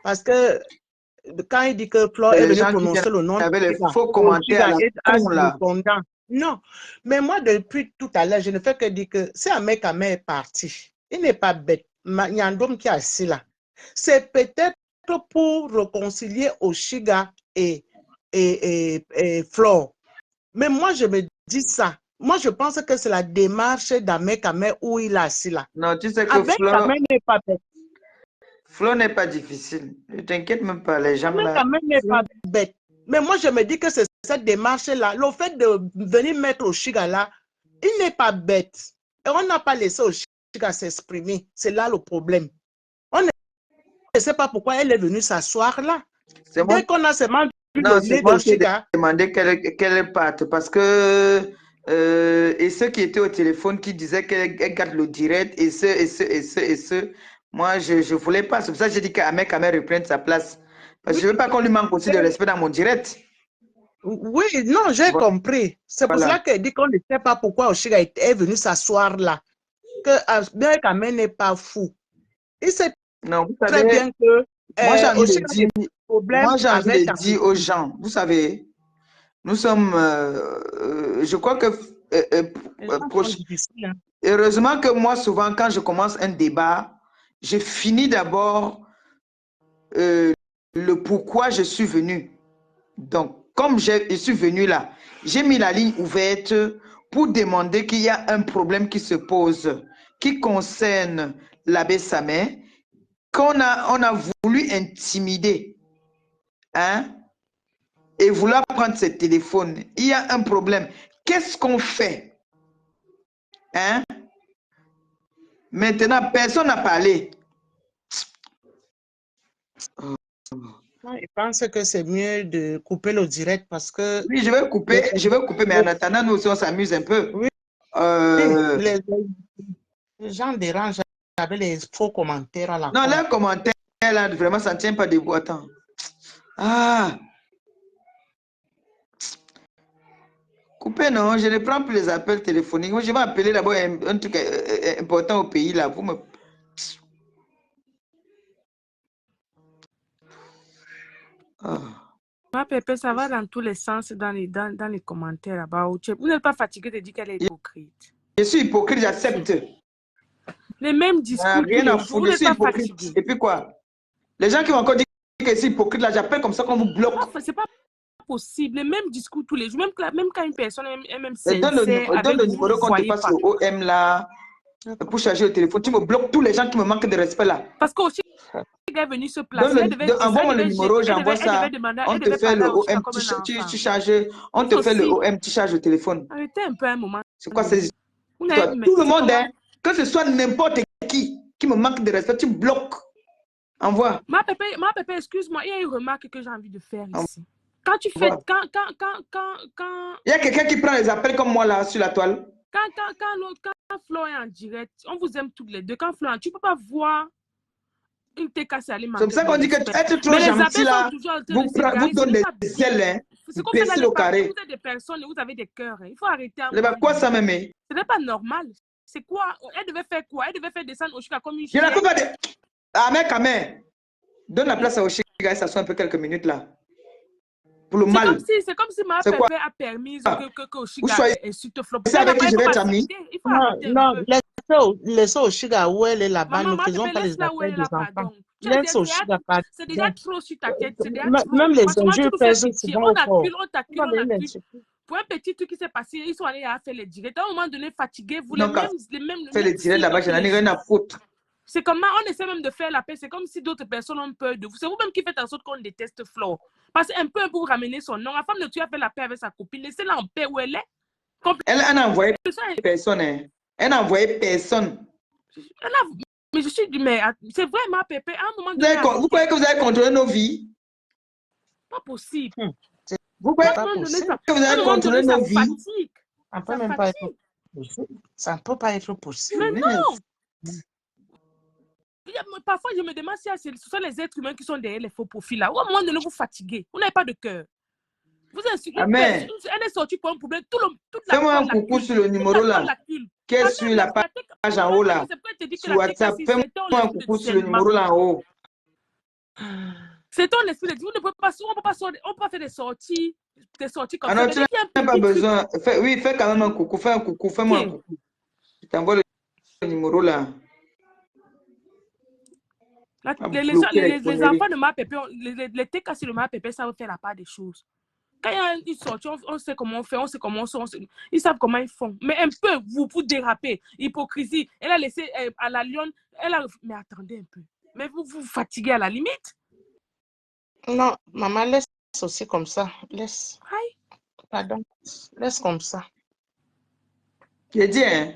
Parce que quand il dit que Flo est venu prononcer le nom d'Oshiga, il y avait les faux commentaires là. Non, mais moi, depuis tout à l'heure, je ne fais que dire que si un mec est parti, il n'est pas bête. Il y a un homme qui est assis là. C'est peut-être pour réconcilier Oshiga et Flo. Mais moi, je me dis ça. Moi, je pense que c'est la démarche d'Ahmed Kamel où il est assis là. Non, tu sais que Ahmed Kamel n'est pas bête. Flo n'est pas difficile. Ne t'inquiète même pas, les gens là. Ahmed Kamel n'est pas bête. Mais moi, je me dis que c'est cette démarche-là. Le fait de venir mettre Oshiga là, il n'est pas bête. Et on n'a pas laissé Oshiga s'exprimer. C'est là le problème. On ne sait pas pourquoi elle est venue s'asseoir là. Dès qu'on a seulement vu le nez d'Oshiga. Demandé qu'elle parte parce que et ceux qui étaient au téléphone qui disaient qu'elle garde le direct et ceux. Moi, je ne voulais pas. C'est pour ça que j'ai dit qu'Ahmed Kamel reprenne sa place. Parce que je ne veux pas qu'on lui manque aussi de respect dans mon direct. Oui, non, j'ai compris. C'est pour cela qu'elle dit qu'on ne sait pas pourquoi Oshiga est venu s'asseoir là. Que Ahmed Kamel n'est pas fou. Il sait très bien que moi, j'ai envie de dire aux gens, vous savez, nous sommes, je crois que, heureusement que moi, souvent, quand je commence un débat, je finis d'abord le pourquoi je suis venu. Donc, comme je suis venu là, j'ai mis la ligne ouverte pour demander qu'il y a un problème qui se pose, qui concerne l'abbé Samé, qu'on a voulu intimider, hein, et vouloir prendre ce téléphone. Il y a un problème. Qu'est-ce qu'on fait? Hein? Maintenant, personne n'a parlé. Je pense que c'est mieux de couper le direct parce que... Oui, je vais couper, mais en attendant, nous aussi, on s'amuse un peu. Oui. Les gens dérangent avec les faux commentaires à la non, les commentaires, là, vraiment, ça ne tient pas debout. Attends. Ah! Coupez, non, je ne prends plus les appels téléphoniques. Moi, je vais appeler d'abord un truc important au pays, là. Vous me... Ma Pépé, ça va dans tous les sens dans les commentaires là-bas. Vous n'êtes pas fatigué de dire qu'elle est hypocrite. Je suis hypocrite, j'accepte. Les mêmes discours. Rien à foutre, je suis hypocrite. Fatigué. Et puis quoi? Les gens qui vont encore dire que je suis hypocrite, là, j'appelle comme ça qu'on vous bloque. C'est pas possible. Les mêmes discours tous les jours. Même quand une personne est même sincère. Donne le numéro qu'on te passe au OM là. Pour charger le téléphone. Tu me bloques tous les gens qui me manquent de respect là. Parce qu'aussi, il est venu se placer. Envoie-moi le numéro, j'envoie ça. On te fait le OM, tu charges. On te fait le OM, tu charges le téléphone. Arrêtez un peu un moment. C'est quoi ces... Tout le monde, hein, que ce soit n'importe qui me manque de respect, tu bloques. Envoie. Ma Pépé, excuse-moi, il y a une remarque que j'ai envie de faire ici. Quand tu fais... Il y a quelqu'un qui prend les appels comme moi là sur la toile. Quand Flo est en direct, on vous aime toutes les deux. Quand Flo, tu ne peux pas voir une TK, c'est aller C'est pour ça qu'on dit que être trop gentil là, vous donne des ailes, hein. C'est comme Baissez le carré. vous êtes des personnes et vous avez des cœurs. Hein. Il faut arrêter. Quoi ça même? Ce n'est pas normal. C'est quoi? Elle devait faire quoi? Elle devait faire descendre Oshiga comme une Je ne chienne. peux pas dire. Ah, mais quand même. Donne la place à Oshiga et ça soit un peu quelques minutes là. Pour le mal. C'est comme si ma pépé a permis que Oshiga insulte Flo. C'est avec qui je vais être ami. Non, laissez Oshiga où elle est là-bas. Ne faisons pas les affaires des enfants. Laisse Oshiga pas. C'est déjà trop sur ta tête. Même les injures pèsent souvent au corps. Pour un petit truc qui s'est passé, ils sont allés à faire les directs. À un moment donné, fatigués, vous les mêmes. Faire les directs là-bas, je n'en ai rien à foutre. C'est comme on essaie même de faire la paix. C'est comme si d'autres personnes ont peur de vous. C'est vous-même qui faites en sorte qu'on déteste Flo. Parce qu'un peu pour ramener son nom. La femme de Dieu a fait la paix avec sa copine. Laissez-la en paix où elle est. Elle n'a envoyé personne. Hein. Elle n'a envoyé personne. Mais je suis du mais c'est vraiment Pépé. À un moment donné, vous croyez que vous avez contrôlé nos vies? Pas possible. Vous croyez que vous avez contrôlé nos vies? Ça ne peut pas être possible. Mais non! Parfois, je me demande si ce sont les êtres humains qui sont derrière les faux profils là. Ou à un moment donné, vous fatiguez. Vous n'avez pas de cœur. Vous insultez. Elle est sortie pour un problème. Fais-moi un coucou sur le numéro là. Qui est sur la page en haut là. Sur WhatsApp. Fais-moi un coucou sur le numéro là en haut. C'est ton esprit. On ne peut pas faire des sorties comme ça. Non, tu n'as pas besoin. Fais quand même un coucou. Fais un coucou. Fais-moi un coucou. Je t'envoie le numéro là. Les enfants de ma pépé, les TK sur le ma pépé, ça va faire la part des choses. Quand il y a une sortie, on sait comment on fait, on sait comment on sort. Ils savent comment ils font. Mais un peu, vous dérapez. Hypocrisie. Elle a laissé à la lionne. Mais attendez un peu. Mais vous fatiguez à la limite. Non, maman, laisse aussi comme ça. Laisse. Aïe. Pardon. Laisse comme ça. J'ai dit, hein.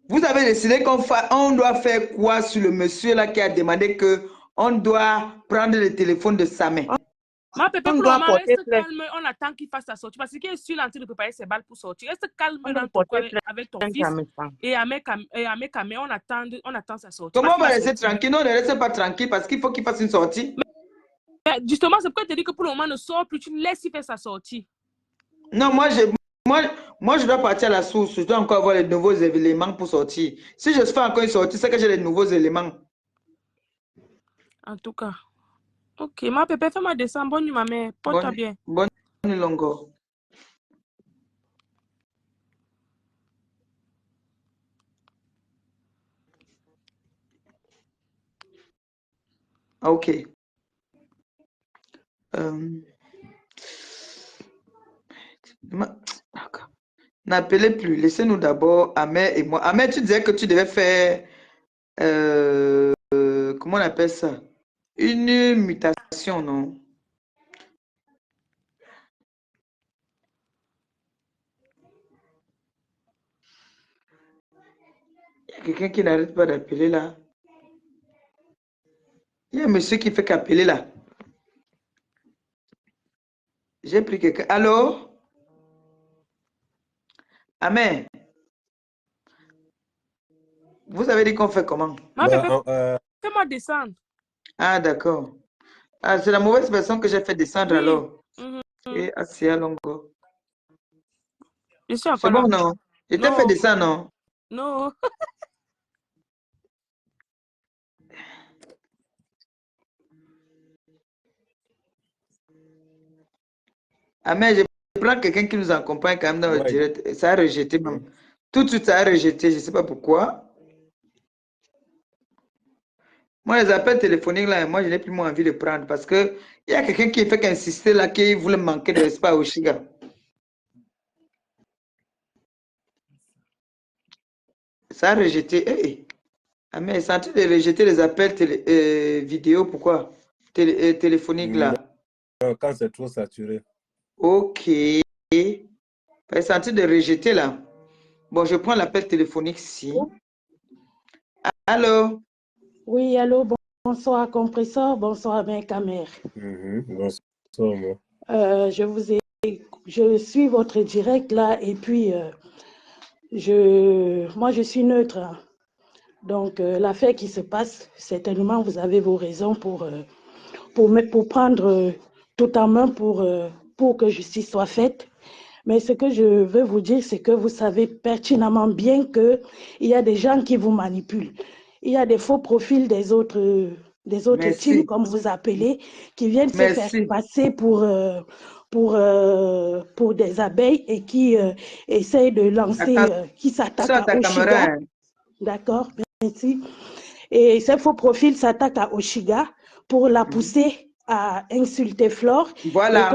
Vous avez décidé qu'on doit faire quoi sur le monsieur là qui a demandé qu'on doit prendre le téléphone de sa main. Ma pépé, pour le moment, reste calme. On attend qu'il fasse sa sortie. Parce qu'il est sûr en train de préparer ses balles pour sortir. Reste calme dans ton coin avec ton fils. Et à mes caméras, on attend sa sortie. Comment on va rester tranquille? Non, ne reste pas tranquille parce qu'il faut qu'il fasse une sortie. Mais justement, c'est pourquoi je te dis que pour le moment, ne sort plus. Tu laisses faire sa sortie. Non, moi, je dois partir à la source. Je dois encore avoir les nouveaux éléments pour sortir. Si je fais encore une sortie, c'est que j'ai les nouveaux éléments. En tout cas. Ok, ma pépé, fais-moi descendre. Bonne nuit, ma mère. Porte-toi bien. Bonne nuit, Longo. Ok. N'appelez plus. Laissez-nous d'abord, Amé et moi. Amé, tu disais que tu devais faire... comment on appelle ça? Une mutation, non? Il y a quelqu'un qui n'arrête pas d'appeler là. Il y a un monsieur qui fait qu'appeler là. J'ai pris quelqu'un. Allô? Amen. Vous avez dit qu'on fait comment? Fais-moi descendre. Ah, d'accord. Ah, c'est la mauvaise personne que j'ai fait descendre alors. Et Asia Longo. C'est bon, non? Je t'ai fait descendre, non? Non. Ah, mais je prends quelqu'un qui nous accompagne quand même dans le direct. Ça a rejeté même. Tout de suite, ça a rejeté. Je ne sais pas pourquoi. Moi, les appels téléphoniques, là, moi, je n'ai plus envie de prendre parce qu'il y a quelqu'un qui fait qu'insister là, qui voulait manquer de respect au Chiga. Ça a rejeté. Ah, mais c'est en train de rejeter les appels vidéo. Pourquoi? Téléphoniques, là. Quand c'est trop saturé. Ok. C'est en train de rejeter, là. Bon, je prends l'appel téléphonique ici. Allô? Oui, allô, bonsoir, compresseur, bonsoir, bien, caméra. Je suis votre direct là et puis moi je suis neutre. Hein. Donc l'affaire qui se passe, certainement vous avez vos raisons pour prendre tout en main pour que justice soit faite. Mais ce que je veux vous dire, c'est que vous savez pertinemment bien qu'il y a des gens qui vous manipulent. Il y a des faux profils des autres teams, comme vous appelez, qui viennent se faire passer pour des abeilles et qui essayent de lancer, qui s'attaquent à Oshiga. D'accord, merci. Et ces faux profils s'attaquent à Oshiga pour la pousser à insulter Flore, voilà.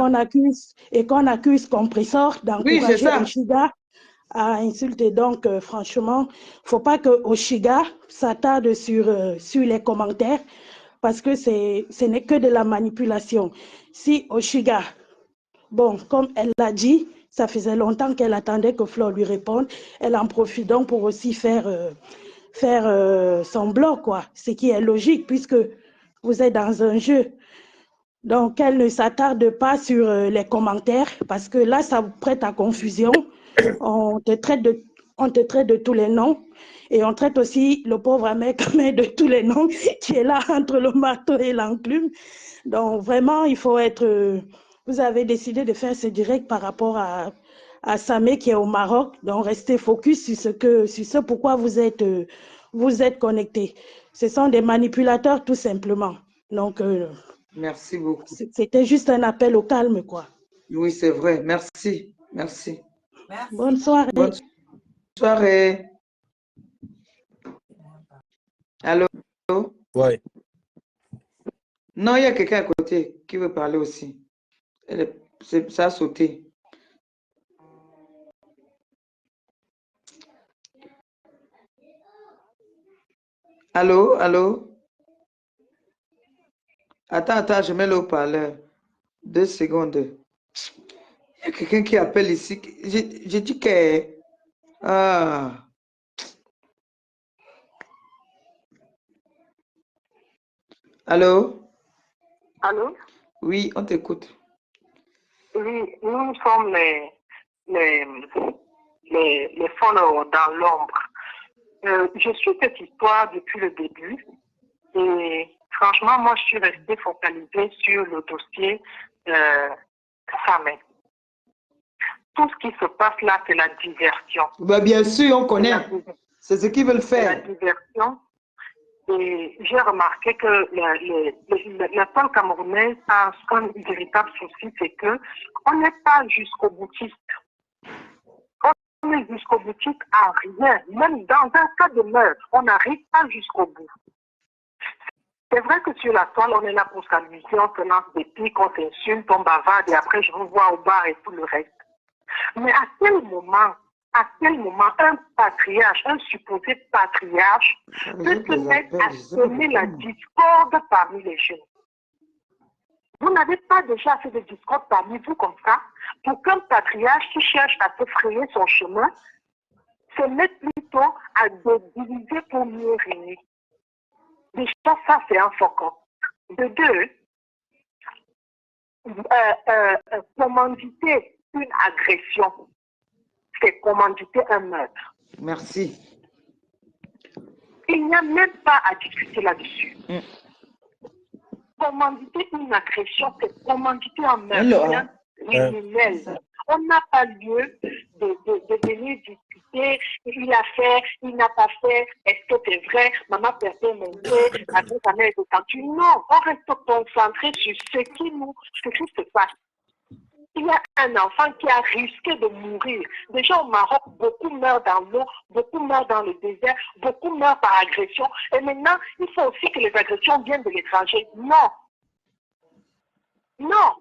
et qu'on accuse Compressor d'encourager Oshiga à insulter. Donc, franchement, il ne faut pas que Oshiga s'attarde sur les commentaires parce que ce n'est que de la manipulation. Si Oshiga, bon, comme elle l'a dit, ça faisait longtemps qu'elle attendait que Flore lui réponde, elle en profite donc pour aussi faire son blog, quoi, ce qui est logique puisque vous êtes dans un jeu. Donc, elle ne s'attarde pas sur les commentaires parce que là, ça vous prête à confusion. On te traite de tous les noms et on traite aussi le pauvre mec de tous les noms qui est là entre le marteau et l'enclume. Donc, vraiment, il faut être... vous avez décidé de faire ce direct par rapport à Samé qui est au Maroc. Donc, restez focus sur ce pourquoi vous êtes connectés. Ce sont des manipulateurs tout simplement. Donc... merci beaucoup. C'était juste un appel au calme, quoi. Oui, c'est vrai. Merci. Merci. Bonne soirée. Bonne soirée. Allô? Oui. Non, il y a quelqu'un à côté qui veut parler aussi. Ça a sauté. Allô? Allô? Attends, je mets le haut-parleur. 2 secondes. Il y a quelqu'un qui appelle ici. J'ai dit que... Ah. Allô? Allô? Oui, on t'écoute. Oui, nous sommes les followers dans l'ombre. Je suis cette histoire depuis le début et franchement, moi, je suis restée focalisée sur le dossier Samé. Tout ce qui se passe là, c'est la diversion. Bah, bien sûr, on connaît. C'est ce qu'ils veulent faire. La diversion. Et j'ai remarqué que la femme camerounaise a un véritable souci, c'est que on n'est pas jusqu'au boutiste. On est jusqu'au boutiste à rien. Même dans un cas de meurtre, on n'arrive pas jusqu'au bout. C'est vrai que sur la toile, on est là pour s'amuser, on se lance des pics, on s'insulte, on bavarde et après je vous vois au bar et tout le reste. Mais à quel moment un patriarche, un supposé patriarche peut se mettre à semer la discorde parmi les jeunes? Vous n'avez pas déjà assez de discorde parmi vous comme ça pour qu'un patriarche qui cherche à se frayer son chemin se mette plutôt à diviser pour mieux régner? Déjà, ça, c'est un faucon. De deux, commanditer une agression, c'est commanditer un meurtre. Merci. Il n'y a même pas à discuter là-dessus. Commanditer une agression, c'est commanditer un meurtre. On n'a pas lieu de venir discuter. Il a fait, il n'a pas fait. Est-ce que c'est vrai? Maman perdait mon père, avec sa mère est détendue. Non, on reste concentré sur ce qui se passe. Il y a un enfant qui a risqué de mourir. Déjà au Maroc, beaucoup meurent dans l'eau, beaucoup meurent dans le désert, beaucoup meurent par agression. Et maintenant, il faut aussi que les agressions viennent de l'étranger. Non. Non.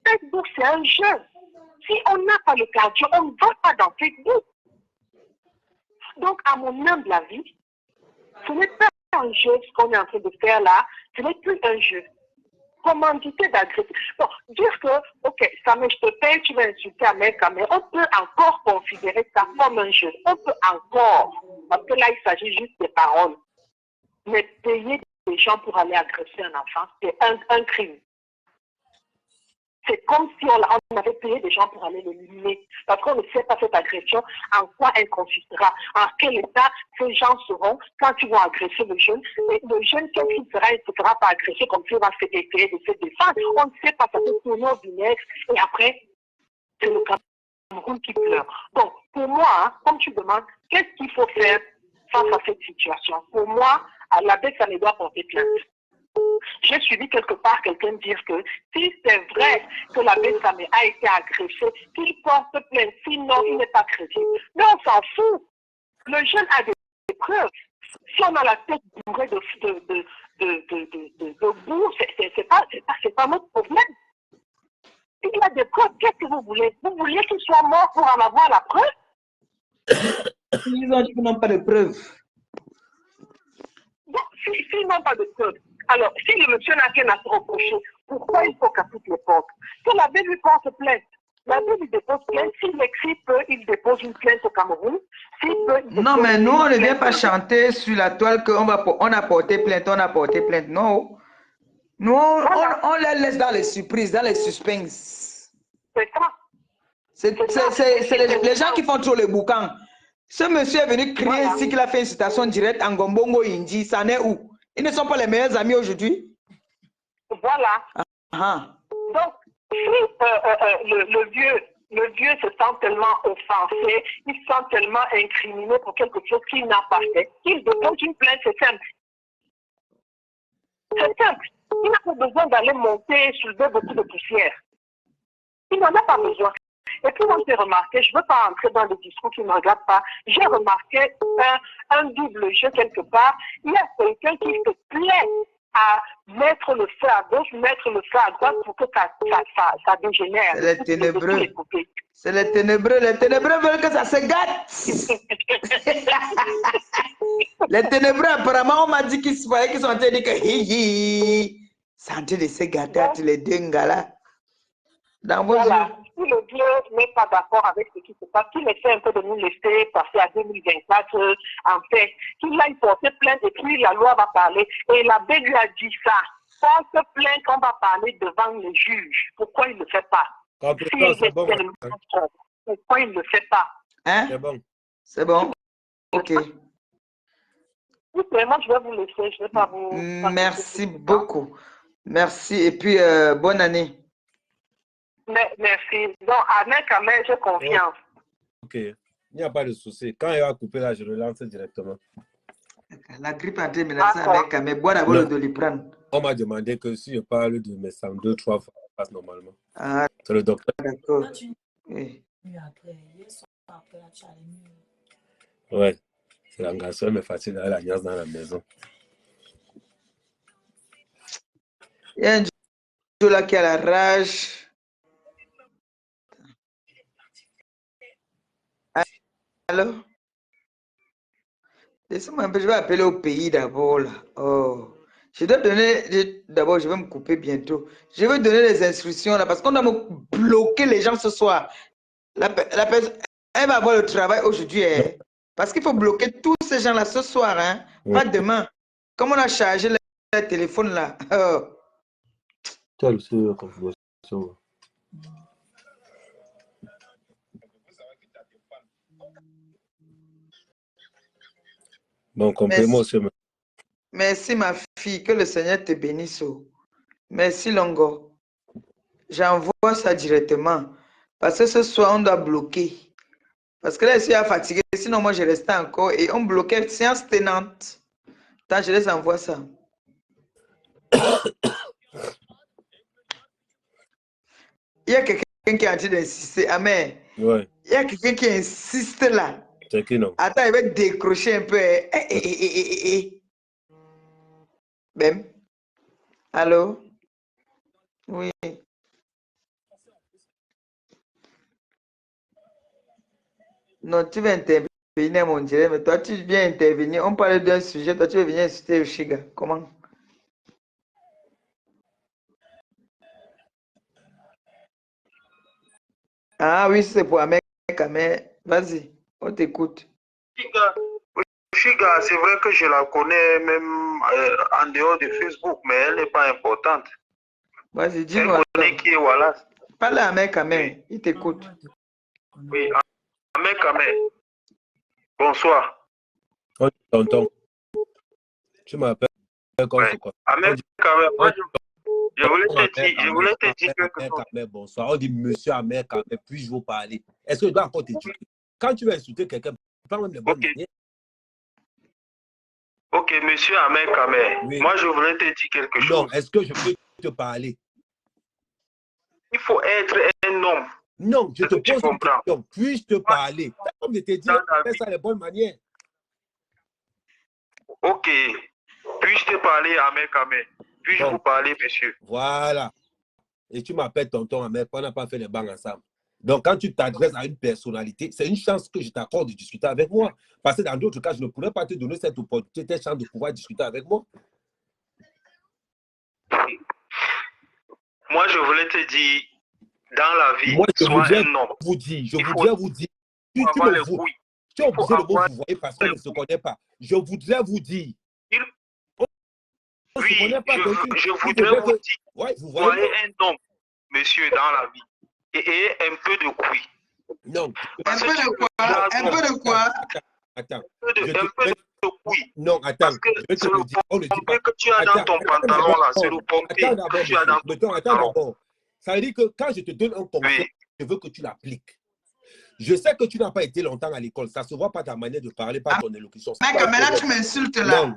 Facebook, c'est un jeu. Si on n'a pas le cardio, on ne va pas dans Facebook. Donc, à mon humble avis, ce n'est pas un jeu, ce qu'on est en train de faire là. Ce n'est plus un jeu. Commandité d'agresser. Bon, dire que, ok, Samé, je te paye, tu vas insulter à mec, mais on peut encore considérer ça comme un jeu. On peut encore, parce que là, il s'agit juste des paroles. Mais payer des gens pour aller agresser un enfant, c'est un crime. c'est comme si on avait payé des gens pour aller l'éliminer. Parce qu'on ne sait pas cette agression, en quoi elle consistera, en quel état ces gens seront quand ils vont agresser le jeune. Et le jeune, qu'est-ce qu'il fera? Il ne se fera pas agresser comme s'il va essayer de se défendre. On ne sait pas, ça peut tourner au vinaigre. Et après, c'est le Cameroun qui pleure. Donc, pour moi, hein, comme tu demandes, qu'est-ce qu'il faut faire face à cette situation? Pour moi, l'abbé, ça ne doit porter plainte. J'ai suivi quelque part quelqu'un dire que si c'est vrai que l'abbé Samé a été agressé, qu'il porte plainte, sinon il n'est pas crédible. Mais on s'en fout. Le jeune a des preuves. Si on a la tête bourrée de boue, c'est pas notre problème. Il a des preuves. Qu'est-ce que vous voulez? Vous vouliez qu'il soit mort pour en avoir la preuve? Ils ont dit qu'ils n'ont pas de preuves. Bon, s'ils n'ont pas de preuves, alors, si le monsieur n'a rien à se reprocher, pourquoi il faut qu'à toutes les portes? Que l'abbé lui porte plainte. L'abbé lui dépose plainte. S'il peut, il dépose une plainte au Cameroun. Non, mais nous, on ne vient pas chanter sur la toile qu'on a porté plainte, on a porté plainte. Non. Nous, on les laisse dans les surprises, dans les suspens. C'est ça. C'est les gens qui font trop les boucans. Ce monsieur est venu crier ici qu'il a fait une citation directe en Gombongo Indi. Ça n'est où? Ils ne sont pas les meilleurs amis aujourd'hui? Voilà. Donc, si le vieux se sent tellement offensé, il se sent tellement incriminé pour quelque chose qu'il n'a pas fait, qu'il dépose une plainte, c'est simple. C'est simple. Il n'a pas besoin d'aller monter, soulever beaucoup de poussière. Il n'en a pas besoin. Et puis moi j'ai remarqué, je ne veux pas entrer dans des discours qui ne me regardent pas, j'ai remarqué un double jeu quelque part. Il y a quelqu'un qui se plaît à mettre le feu à gauche, mettre le feu à droite pour que ça dégénère. C'est les ténébreux. C'est les ténébreux. Les ténébreux veulent que ça se gâte. Les ténébreux, apparemment, on m'a dit qu'ils sont en train de dire que c'est en train de se gâter entre les deux gars là. Voilà. Si le Dieu n'est pas d'accord avec ce qui se passe, qu'il essaie un peu de nous laisser passer à 2024 en fait, qu'il aille porter plainte et puis la loi va parler. Et l'abbé lui a dit ça. Porte plainte qu'on va parler devant le juge. Pourquoi il ne le fait pas? Pourquoi il ne le fait pas? Hein? C'est bon. C'est bon. Ok. Moi, je vais vous laisser. Je ne vais pas vous... Merci beaucoup. Merci. Et puis, bonne année. Merci. Donc, avec Amel, j'ai confiance. Ok. Il n'y a pas de souci. Quand il va couper là, je relance directement. La grippe a été menacée avec Amel. Bois d'abord le Doliprane. On m'a demandé que si je parle de mes sangs 2-3 fois, ça passe normalement. Ah, c'est le docteur. D'accord. Oui. Ouais. C'est l'engagement, mais facile à la niaise dans la maison. Il y a un Joe là qui a la rage. Alors, laissez-moi un peu, je vais appeler au pays d'abord là. Oh, je dois donner, d'abord je vais me couper bientôt. Je vais donner les instructions là parce qu'on doit me bloquer les gens ce soir. La personne, elle va avoir le travail aujourd'hui, hein, parce qu'il faut bloquer tous ces gens là ce soir, hein, pas demain. Comme on a chargé le téléphone là. Oh. Quelle c'est la configuration? Bon, complément aussi. Merci ma fille, que le Seigneur te bénisse. Merci Longo. J'envoie ça directement. Parce que ce soir, on doit bloquer. Parce que là, je suis fatigué. Sinon, moi, je restais encore. Et on bloquait séance tenante. Attends, je les envoie ça. Il y a quelqu'un qui est en train d'insister. Amen. Ouais. Il y a quelqu'un qui insiste là. C'est qui non? Attends, il va décrocher un peu. Ben. Allô? Oui. Non, tu vas intervenir, mon Dieu, mais toi, tu viens intervenir. On parle d'un sujet, toi, tu veux venir insulter Shiga. Comment? Ah oui, c'est pour un mec, mais vas-y, on t'écoute. Shiga, c'est vrai que je la connais même en dehors de Facebook, mais elle n'est pas importante. Vas-y, dis-moi. Elle connaît qui est Wallace. Parle à Ahmed Kamel, il t'écoute. Oui, Ahmed Kamel. Bonsoir. Tonton, tu m'appelles comme c'est quoi? Ahmed Kamel, moi, je voulais te dire quelque chose. Bonsoir. On dit monsieur Ahmed Kamel, puis-je vous parler? Est-ce que je dois encore t'éduquer? Quand tu veux insulter quelqu'un, prends même les bonnes manières. Ok, monsieur Ahmed Kamel, oui. Moi je voulais te dire quelque chose. Non, est-ce que je peux te parler? Il faut être un homme. Non, je te pose une question. Puis-je te parler? Comme je t'ai dit, fais ça de bonne manière. Ok. Puis-je te parler, Ahmed Kamel? Puis-je vous parler, monsieur? Voilà. Et tu m'appelles tonton Ahmed, on n'a pas fait les bancs ensemble. Donc, quand tu t'adresses à une personnalité, c'est une chance que je t'accorde de discuter avec moi. Parce que dans d'autres cas, je ne pourrais pas te donner cette opportunité, cette chance de pouvoir discuter avec moi. Moi, je voulais te dire, dans la vie, moi, sois un homme. Je voudrais vous dire, tu es obligé de vous voyez parce qu'on ne se connaît pas. Je voudrais vous dire. Oui, je voudrais vous dire, ouais, vous voyez un homme, monsieur, dans la vie. Et un peu de couille. Non. Un peu de quoi? Un peu de quoi? Attends. Un peu de couille. Non, attends. Je vais te le dire. On ne dit pas que tu as dans ton pantalon là, c'est le pompier que tu as dans ton pantalon. Attends. Ça veut dire que quand je te donne un conseil, je veux que tu l'appliques. Je sais que tu n'as pas été longtemps à l'école. Ça ne se voit pas ta manière de parler, pas ton élocution. Mais là, tu m'insultes là.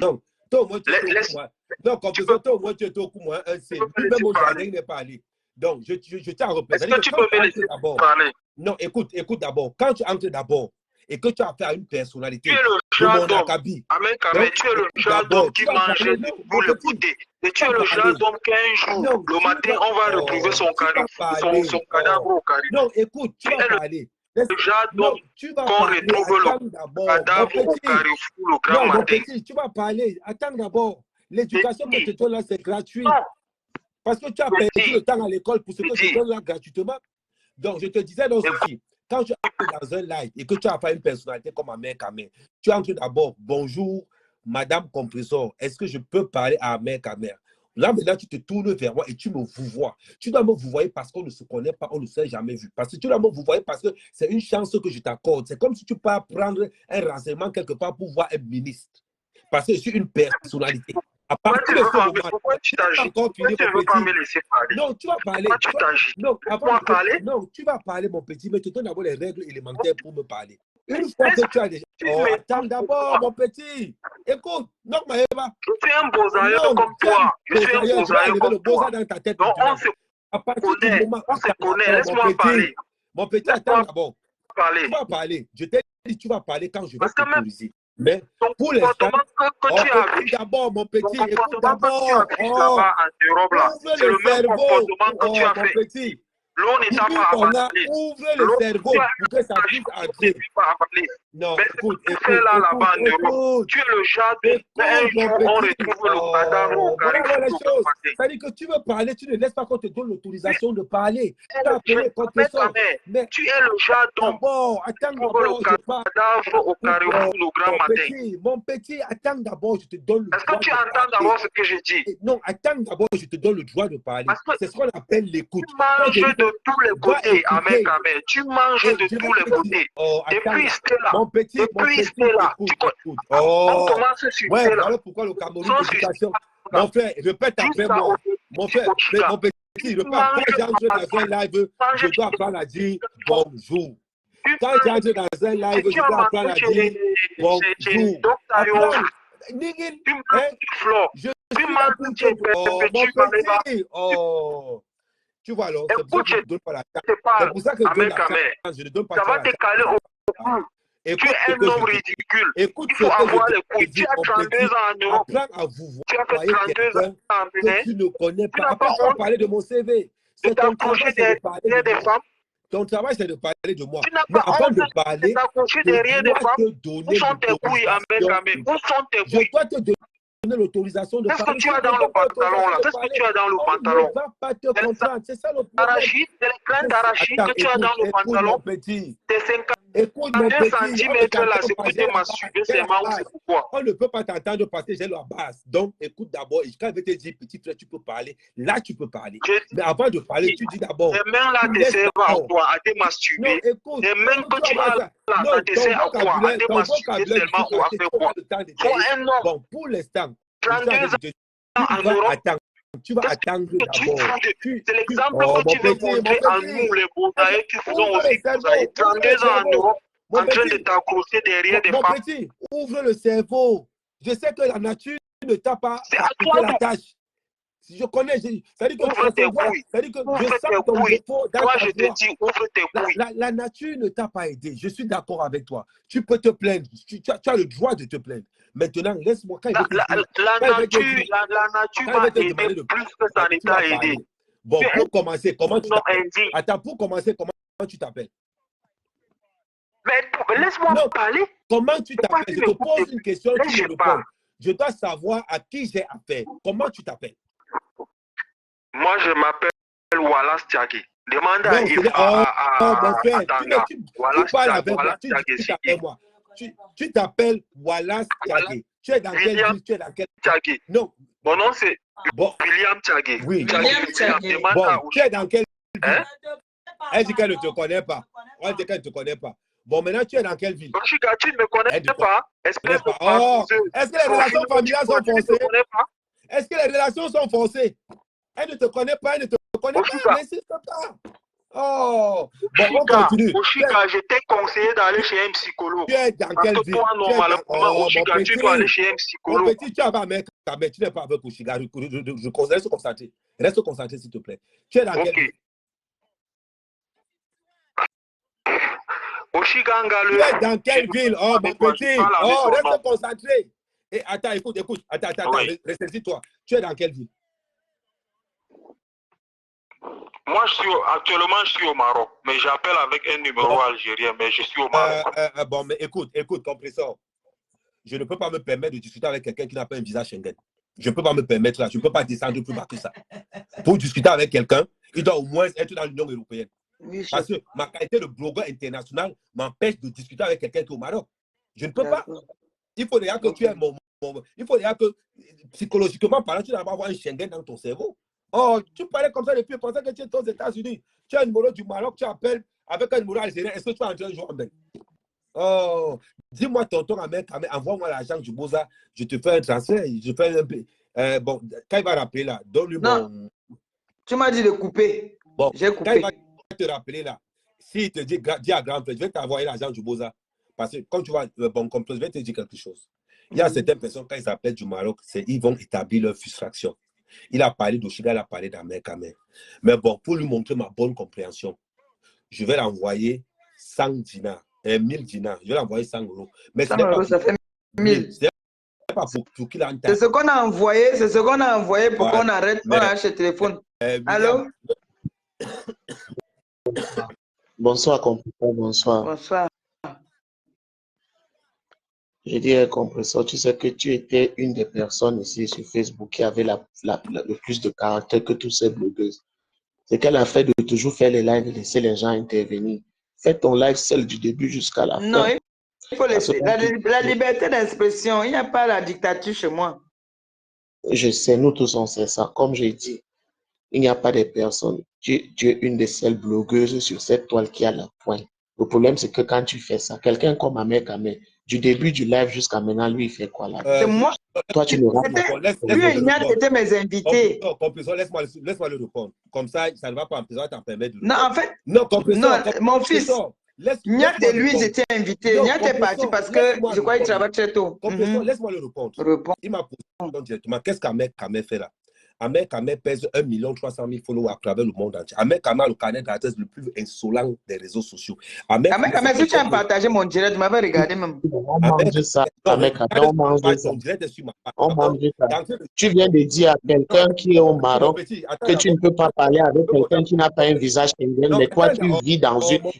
Non. Toi, moi, tu es au non, comme toi, moi, tu es au coup, moi, un C. Même au jardin, il n'est pas allé. Donc, je tiens à représenter. Est-ce que tu peux me laisser parler? Non, écoute d'abord. Quand tu entres d'abord et que tu as affaire à une personnalité, tu es le genre d'homme. Ahmed Kamel, tu es le genre d'homme qui mangeait pour le goûter. Et tu es le genre d'homme qu'un jour, le matin, on va retrouver son cadavre au carré. Non, écoute, tu vas parler. Le genre d'homme qu'on retrouve le cadavre au carrefour le grand matin. Tu vas parler. Attends d'abord. L'éducation que tu donnes là, c'est gratuit. Parce que tu as perdu le temps à l'école pour ce que tu donnes là gratuitement. Donc, je te disais dans ceci, quand tu entres dans un live et que tu as fait une personnalité comme Ahmed Kamel, tu entres d'abord, bonjour, Madame Compressor, est-ce que je peux parler à Ahmed Kamel? Là, maintenant, tu te tournes vers moi et tu me vouvoies. Tu dois me vouvoyer parce qu'on ne se connaît pas, on ne s'est jamais vu. Parce que tu dois me vouvoyer parce que c'est une chance que je t'accorde. C'est comme si tu peux prendre un renseignement quelque part pour voir un ministre. Parce que je suis une personnalité. Pourquoi tu ne veux pas me laisser parler? Non, tu vas parler. Pourquoi tu t'agis? Non, tu vas parler, mon petit, mais tu donnes d'abord les règles élémentaires pour me parler. Une fois que tu as déjà... Oh, attends d'abord, mon petit. Écoute, non, Maëva. Je suis un beau-aïeux comme toi. Je suis un beau-aïeux comme toi. Dans ta tête. Non, on se connaît. Laisse-moi parler. Mon petit, attends d'abord. Tu vas parler. Je t'ai dit, tu vas parler quand je vais t'autoriser. Mais pour l'instant, écoute d'abord, mon petit, écoute d'abord. C'est le même comportement que tu as fait. Petit. L'eau n'étant pas avalée. Ouvre le cerveau pour que ça puisse entrer. Non, écoute, tu es le genre un jour on retrouve le cadavre au carrefour. C'est-à-dire que tu veux parler, tu ne laisses pas qu'on te donne l'autorisation de parler. Mais tu es le genre d'homme pour le cadavre au carrefour le grand matin. Mon petit, attends d'abord, je te donne le droit. Est-ce que tu entends d'abord ce que je dis? Non, attends d'abord, je te donne le droit de parler. C'est ce qu'on appelle l'écoute. Tu manges de tous les côtés, Ahmed Kamel. Tu manges de tous les côtés. Depuis Stella. Mon petit, écoute. On commence sur Stella. Voilà pourquoi le Cameroun d'éducation. Mon frère, répète après moi. Mon frère, mon petit, répète. Quand j'entre dans un live, je dois apprendre à dire bonjour. Quand j'entre dans un live, je dois apprendre à dire bonjour. Nigel, je suis là pour te... Oh, tu vois alors, c'est pour ça que je ne donne pas la chance. C'est pour ça que je ne donne pas la chance. Ça va te caler au cou. Tu es un homme ridicule. Écoute, il faut avoir les couilles. Tu as 32 ans en Europe. Apprends à vous tu as fait 32 ans en Bénin. Tu ne connais pas. Après, on va parler de mon CV. C'est ton travail, c'est de parler des femmes. Ton travail, c'est de parler de moi. Tu n'as mais pas avant de parler, je dois te donner où sont tes couilles, Ahmed Kamel? Où sont tes couilles? Je dois te donner l'autorisation de parler. Qu'est-ce que tu as dans le pantalon là? Qu'est-ce que tu as dans le pantalon? On ne va pas te comprendre. C'est ça le problème. Arachide, c'est les graines d'arachide que tu as dans le pantalon. Petit. Tes 50 Écoute, mon petit, 1 centimètre là, c'est pour te masturber seulement ou c'est pourquoi? On ne peut pas t'entendre parce que j'ai la base. Donc, écoute d'abord. Et quand je vais te dire, petit frère, tu peux parler. Là, tu peux parler. Mais avant de parler, tu dis d'abord. Tes mains là te servent à quoi? À te masturber. Non, écoute. Tes mains que tu as là, ça te sert à quoi? À te masturber seulement ou à faire quoi? Toi, un homme. Bon, pour l'instant, 32 ans en Europe. Tu vas attendre d'abord. C'est l'exemple que tu veux montrer à nous, les Bouddhaïs, qui faisons aussi 32 ans en Europe, en train de t'accrocher derrière des femmes. Mon petit, ouvre le cerveau. Je sais que la nature ne t'a pas appliqué la tâche. Si je connais, ça dit que ouvre tes couilles. Ça dit que je sens ton défaut dans ta je te dis, ouvre tes couilles. La nature ne t'a pas aidé. Je suis d'accord avec toi. Tu peux te plaindre. Tu as le droit de te plaindre. Maintenant, laisse-moi. La nature m'a aidé plus que ça ne t'a aidé. Bon, pour commencer, comment tu t'appelles? Attends, pour commencer, comment tu t'appelles? Mais laisse-moi parler. Comment tu t'appelles? Je te pose une question, tu me réponds. Je dois savoir à qui j'ai affaire. Comment tu t'appelles? Moi, je m'appelle Wallace Tiagi. Demande à moi. Tu t'appelles Wallace Tiagi. Tu es dans quelle ville? Tu es dans quelle... Tiagi. Non. Mon nom, c'est William Tiagi. Oui. William Tiagi. Bon, tu es dans quelle ville? Elle dit qu'elle ne te connaît pas. Elle dit qu'elle ne te connaît pas. Bon, maintenant, tu es dans quelle ville? Tu ne me connais pas. Est-ce que les relations familiales sont forcées? Est-ce que les relations sont forcées? Elle ne te connaît pas, elle ne te connaît pas. N'insiste pas. Oh, bon, on continue. Oshika, je t'ai conseillé d'aller chez un psychologue. Tu es dans quelle ville? Toi, normalement, Oshika, tu dois aller chez un psychologue. Mon petit, tu vas avec ta mère, tu n'es pas avec Oshika. Reste concentré. Reste concentré, s'il te plaît. Tu es dans quelle ville? Oshigangale. Tu es dans quelle ville? Oh, mon petit. Oh, reste concentré. Et attends, écoute. Attends, ressaisis-toi. Tu es dans quelle ville? Moi, actuellement, je suis au Maroc, mais j'appelle avec un numéro algérien, mais je suis au Maroc. Bon, mais écoute, compresseur. Je ne peux pas me permettre de discuter avec quelqu'un qui n'a pas un visa Schengen. Je ne peux pas me permettre là. Je ne peux pas descendre plus bas que ça. Pour discuter avec quelqu'un, il doit au moins être dans l'Union européenne. Oui, parce que ma qualité de blogueur international m'empêche de discuter avec quelqu'un qui est au Maroc. Je ne peux pas. Il faut déjà que tu aies il faut déjà que, psychologiquement parlant, tu dois avoir un Schengen dans ton cerveau. Oh, tu parlais comme ça depuis, tu pensais que tu es aux États-Unis. Tu as un numéro du Maroc, tu appelles avec un numéro algérien. Est-ce que tu vas entrer un jour en bain? Oh, dis-moi, tonton Ahmed, envoie-moi l'argent du Boza. Je te fais un transfert. Je fais un peu. Bon, quand il va rappeler là, donne-lui mon. Tu m'as dit de couper. Bon, j'ai coupé. Quand il va te rappeler là, s'il te dit, dis à grand frère, je vais t'envoyer l'argent du Boza. Parce que quand tu vas, bon, comme je vais te dire quelque chose. Il y a certaines personnes, quand ils appellent du Maroc, ils vont établir leur frustration. Il a parlé d'Oshiga, il a parlé d'Amé. Mais bon, pour lui montrer ma bonne compréhension, je vais l'envoyer 100 dinars, 1000 dinars. Je vais l'envoyer 100 euros. Mais 100 euros, ça fait 1000. C'est pas pour qu'il entende. C'est ce qu'on a envoyé, pour qu'on arrête, on achète le téléphone. Allô? Bonsoir, compresseur, bonsoir. Bonsoir. Je dis, compresseur, tu sais que tu étais une des personnes ici sur Facebook qui avait le plus de caractère que toutes ces blogueuses. C'est qu'elle a fait de toujours faire les lives et laisser les gens intervenir. Fais ton live seul du début jusqu'à la fin. Non, il faut laisser. La liberté d'expression, il n'y a pas la dictature chez moi. Je sais, nous tous on sait ça. Comme j'ai dit, il n'y a pas de personnes. Tu es une des seules blogueuses sur cette toile qui a la pointe. Le problème, c'est que quand tu fais ça, quelqu'un comme Ahmed Kamé, du début du live jusqu'à maintenant, lui, il fait quoi là? C'est moi. Toi, tu ne rates pas. Lui et Niat étaient mes invités. Laisse-moi le répondre. Comme ça ne va pas t'en permettre de... Non, en fait, non, mon fils, Niat et lui, ils étaient invités. Niat est parti parce que je crois qu'il travaille très tôt. Laisse-moi le répondre. Il m'a posé directement. Qu'est-ce qu'Ahmed Kamé fait là? Ahmed Kamé pèse 1 300 000 followers à travers le monde entier. Ahmed Kamé a le carnet d'adresse le plus insolent des réseaux sociaux. Ahmed Kamé, si tu as partagé mon direct, tu m'avais regardé même. On mange ça. Ahmed Kamé, on mange ça. On mange ça. Tu viens de dire à quelqu'un qui est au Maroc que tu ne peux pas parler avec quelqu'un qui n'a pas un visage Schengen, mais toi, tu vis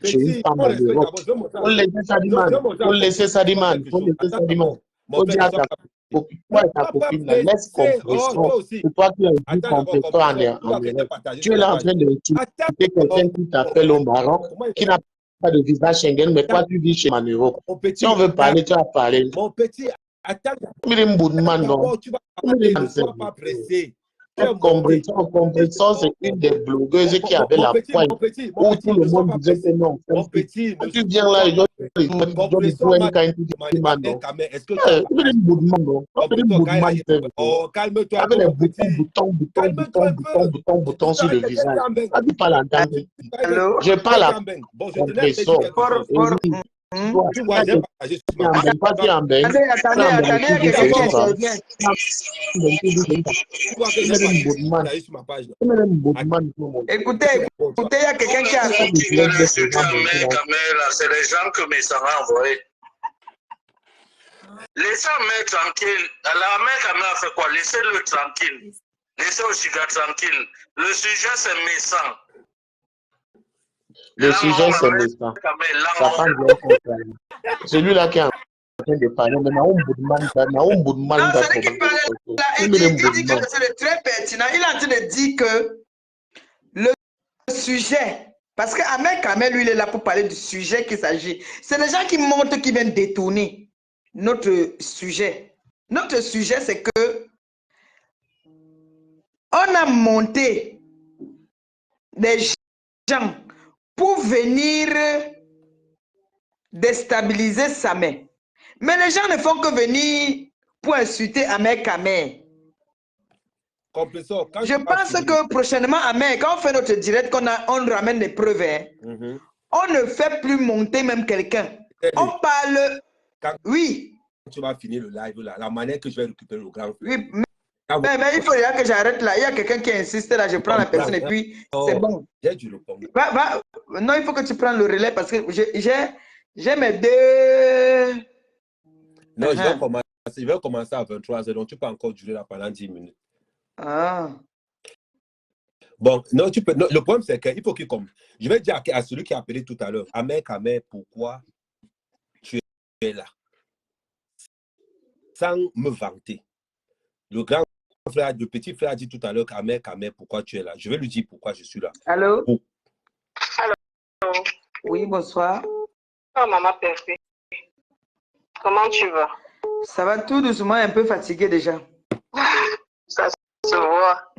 chez une femme en Europe. On laisse ça dimanche. On laisse ça dimanche. On laisse ça dimanche. On dit à ta toi et ta copine, laisse compresseur. C'est toi qui as dit compresseur en Europe. Tu es là en train de tuer quelqu'un qui t'appelle au Maroc, qui n'a pas de visa Schengen, mais toi, tu vis chez Manero. Si on veut parler, tu vas parler. Mon petit, attends. Non. Tu vas parler, ne sois pas pressé. Compréhension, c'est une des blogueuses qui avait la pointe où tout le monde disait que non. Quand tu viens là, est-ce que calme-toi. Avec les boutons sur le visage. Ça dit pas l'entendre. Je parle à compréhension. Tu vois, j'ai partagé sur ma page. Attendez, écoutez, il y a quelqu'un qui a... C'est les gens que mes sarons ont envoyés. Laissez la mère tranquille. La mère Kamel a fait quoi? Laissez-le tranquille. Laissez Oshiga tranquille. Le sujet, c'est Messan. Le sujet, c'est Messan. Ça parle bien. Celui-là qui est en train de parler, mais Naoum Boudman. Non, celui qui parle là, il dit que c'est très pertinent. Il est en train de dire que le sujet, parce que Ahmed Kamel, lui, il est là pour parler du sujet qu'il s'agit. C'est les gens qui montrent, qui viennent détourner notre sujet. Notre sujet, c'est que on a monté des gens pour venir déstabiliser sa main. Mais les gens ne font que venir pour insulter Ahmed Kamel. Je pense que prochainement, Ahmed, quand on fait notre direct, on ramène des preuves, on ne fait plus monter même quelqu'un. On parle... Oui. Tu vas finir le live là, la manière que je vais récupérer le grand frère. Oui, mais il faut déjà que j'arrête là. Il y a quelqu'un qui insiste là, je prends la personne et puis c'est bon. J'ai dû le prendre. Non, il faut que tu prennes le relais parce que j'ai mes deux... Non, je vais commencer à 23h, donc tu peux encore durer là pendant 10 minutes. Ah. Bon, non, tu peux. Non, le problème, c'est qu'il faut qu'il comme. Je vais dire à celui qui a appelé tout à l'heure, Ahmed Kamel, pourquoi tu es là? Sans me vanter. Le grand frère, le petit frère a dit tout à l'heure, Ahmed Kamel, pourquoi tu es là? Je vais lui dire pourquoi je suis là. Allô? Allô? Oui, bonsoir. Oh, maman Perfect. Comment tu vas? Ça va tout doucement, un peu fatigué déjà. Ça se voit.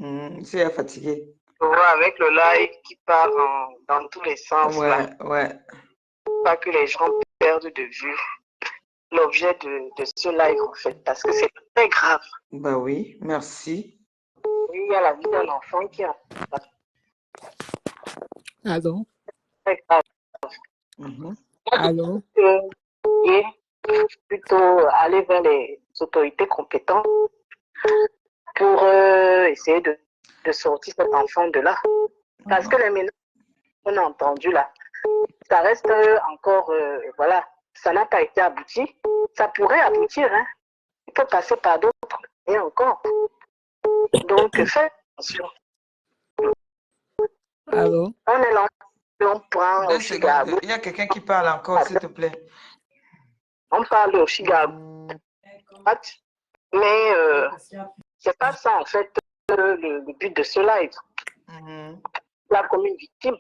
C'est fatigué. Se voit avec le live qui part dans tous les sens. Ouais, là. ouais. Pas que les gens perdent de vue l'objet de ce live en fait, parce que c'est très grave. Bah oui, merci. Il y a la vie d'un enfant qui a... Allô? Très grave. Allô? Et plutôt aller vers les autorités compétentes pour essayer de sortir cet enfant de là. Parce que les menaces qu'on a entendues là, ça reste encore, voilà, ça n'a pas été abouti. Ça pourrait aboutir, hein. Il peut passer par d'autres et encore. Donc, faites attention. Allô? On est là, on prend au Chicago. Il y a quelqu'un qui parle encore, s'il te plaît. On parle au Chicago. Mais c'est pas ça, en fait, le but de ce live. Là, comme une victime.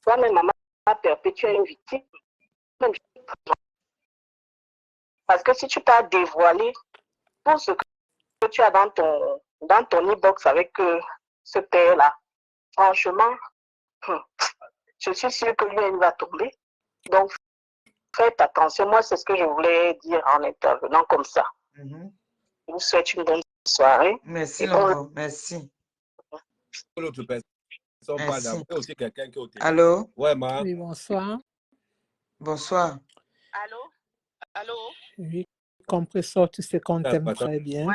Toi-même, maman a perpétué une victime. Parce que si tu t'as dévoilé tout ce que tu as dans ton e-box avec ce père-là, franchement, je suis sûre que lui, il va tomber. Donc, faites attention. Moi, c'est ce que je voulais dire en intervenant comme ça. Je vous souhaite une bonne soirée. Merci, Longo. Merci. L'autre personne, aussi quelqu'un qui est au téléphone. Allô? Ouais, ma. Oui, bonsoir. Bonsoir. Allô? Allô? Oui, compresseur, tu sais qu'on t'aime très bien. Ouais.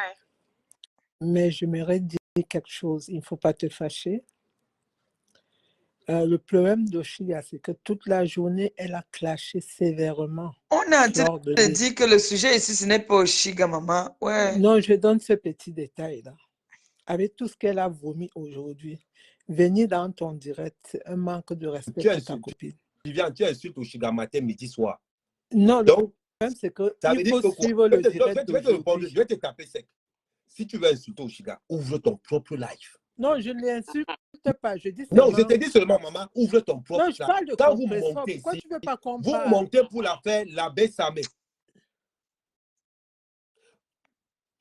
Mais j'aimerais dire quelque chose. Il ne faut pas te fâcher. Le problème d'Oshiga, c'est que toute la journée, elle a clashé sévèrement. On est en train de dire que le sujet ici, ce n'est pas Oshiga, maman. Ouais. Non, je donne ce petit détail-là. Avec tout ce qu'elle a vomi aujourd'hui, venir dans ton direct, c'est un manque de respect pour ta copine. Tu insultes Oshiga matin, midi, soir. Non, le problème, c'est qu'il faut suivre le direct. Je vais te taper sec. Si tu veux insulter Oshiga, ouvre ton propre live. Non, je ne l'insulte pas. Je dis non, seulement... je te dis seulement, maman, ouvre ton propre. Non, je parle de quand vous compression. montez Pourquoi ici, tu ne veux pas qu'on vous parle? montez pour la faire la Bessamé.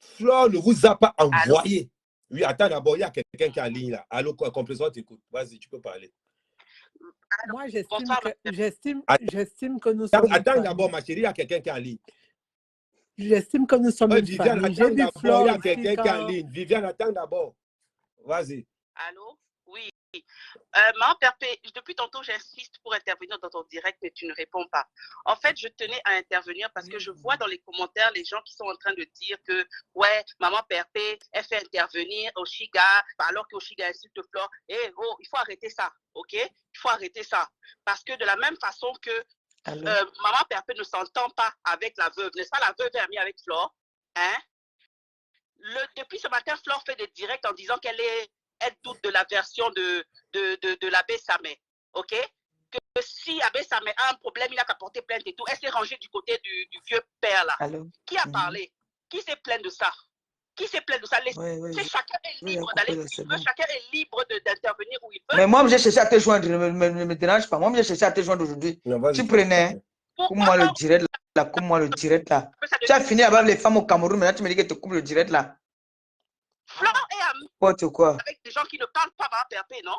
Flore ne vous a pas envoyé. Allô? Oui, attends d'abord, il y a quelqu'un qui est en ligne là. Allô, compression, t'écoute. Vas-y, tu peux parler. Moi, j'estime que nous sommes. Attends d'abord, ma chérie, il y a quelqu'un qui est en ligne. J'estime que nous sommes une Viviane, famille. attends d'abord, il y a quelqu'un qui est en ligne. Viviane, attends d'abord. Vas-y. Allô? Oui. Maman Perpé, depuis tantôt, j'insiste pour intervenir dans ton direct, mais tu ne réponds pas. En fait, je tenais à intervenir parce que je vois dans les commentaires les gens qui sont en train de dire que, ouais, Maman Perpé, elle fait intervenir Oshiga, alors qu'Oshiga insulte Flore. Eh, oh, il faut arrêter ça, ok? Il faut arrêter ça. Parce que de la même façon que Maman Perpé ne s'entend pas avec la veuve, n'est-ce pas? La veuve est amie avec Flore, hein? Depuis ce matin, Flore fait des directs en disant qu'elle doute de la version de l'abbé Samé, ok? Que si l'abbé Samé a un problème, il n'a qu'à porter plainte et tout. Elle s'est rangée du côté du vieux père là. Qui a parlé? Qui s'est plaint de ça? Qui s'est plaint de ça? Chacun est libre d'aller, chacun est libre d'intervenir où il veut. Mais moi, j'ai cherché à te joindre, ne me dérange pas. Moi, j'ai cherché à te joindre aujourd'hui. Tu prenais, coupe-moi le direct là, coupe-moi le direct là. Tu as fini avec les femmes au Cameroun, maintenant tu me dis que tu coupes le direct là. Flore est amie avec des gens qui ne parlent pas Maman Perpé, non?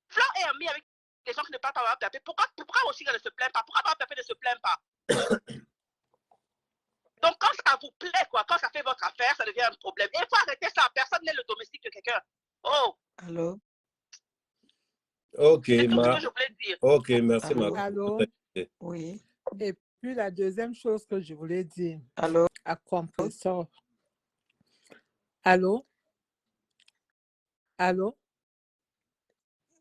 Flore est amie avec des gens qui ne parlent pas Maman Perpé. Pourquoi aussi elle ne se plaint pas? Pourquoi Maman Perpé ne se plaint pas? Donc quand ça vous plaît, quoi, quand ça fait votre affaire, ça devient un problème. Et il faut arrêter ça. Personne n'est le domestique de quelqu'un. Oh! Allô? Ok, c'est tout ce que je voulais dire. Ok, merci, ma. Allô? Oui. Et puis la deuxième chose que je voulais dire. Allô? À compresseur. Allô? Allô?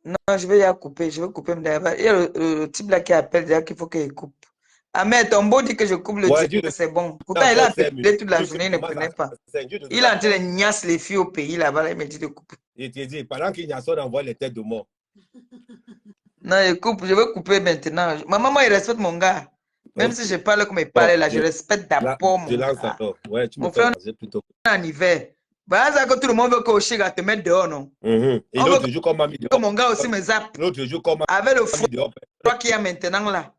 Non, je vais y couper. Je vais couper. Il y a le type là qui appelle déjà qu'il faut qu'il coupe. Ah, mais Tombo dit que je coupe le direct, c'est bon. Pourtant, il a appelé toute la journée, il ne prenait pas. Il a en train de niasse les filles au pays là-bas, il me dit de couper. Il te dit, pendant qu'il y a ça, on envoie les têtes de mort. Non, il coupe, je vais couper maintenant. Ma maman, il respecte mon gars. Même si je parle comme il parle là, je respecte d'abord mon gars. Ouais, tu mon frère, plutôt. En hiver. Bah, ça que tout le monde veut qu'Oshiga te mette dehors, non? Et l'autre joue comme mamie dehors. Mon gars aussi me zappe. L'autre joue comme avec le froid qu'il y a maintenant là.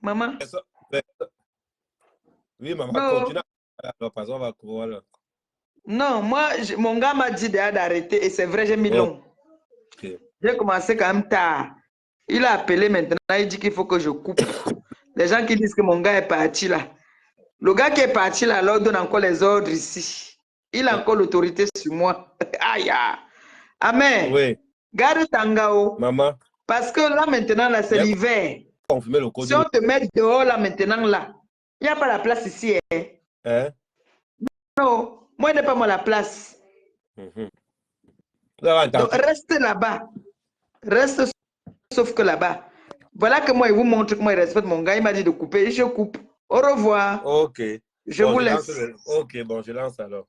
Maman? Oui, maman, continue. Voilà. Non, moi, mon gars m'a dit d'arrêter et c'est vrai, j'ai mis long. J'ai commencé quand même tard. Il a appelé maintenant, il dit qu'il faut que je coupe. Les gens qui disent que mon gars est parti là. Le gars qui est parti là, leur donne encore les ordres ici. Il a encore l'autorité sur moi. Aïe! Amen. Oui. Garde Tangao. Maman. Parce que là maintenant, là, c'est l'hiver. Si on te met dehors là maintenant, là, il n'y a pas la place ici. Hein? Non, moi, il n'y a pas moi la place. Donc, reste là-bas. Reste sauf que là-bas. Voilà que moi, il vous montre comment il respecte mon gars. Il m'a dit de couper et je coupe. Au revoir. Ok. Je vous laisse. Ok, bon, je lance alors.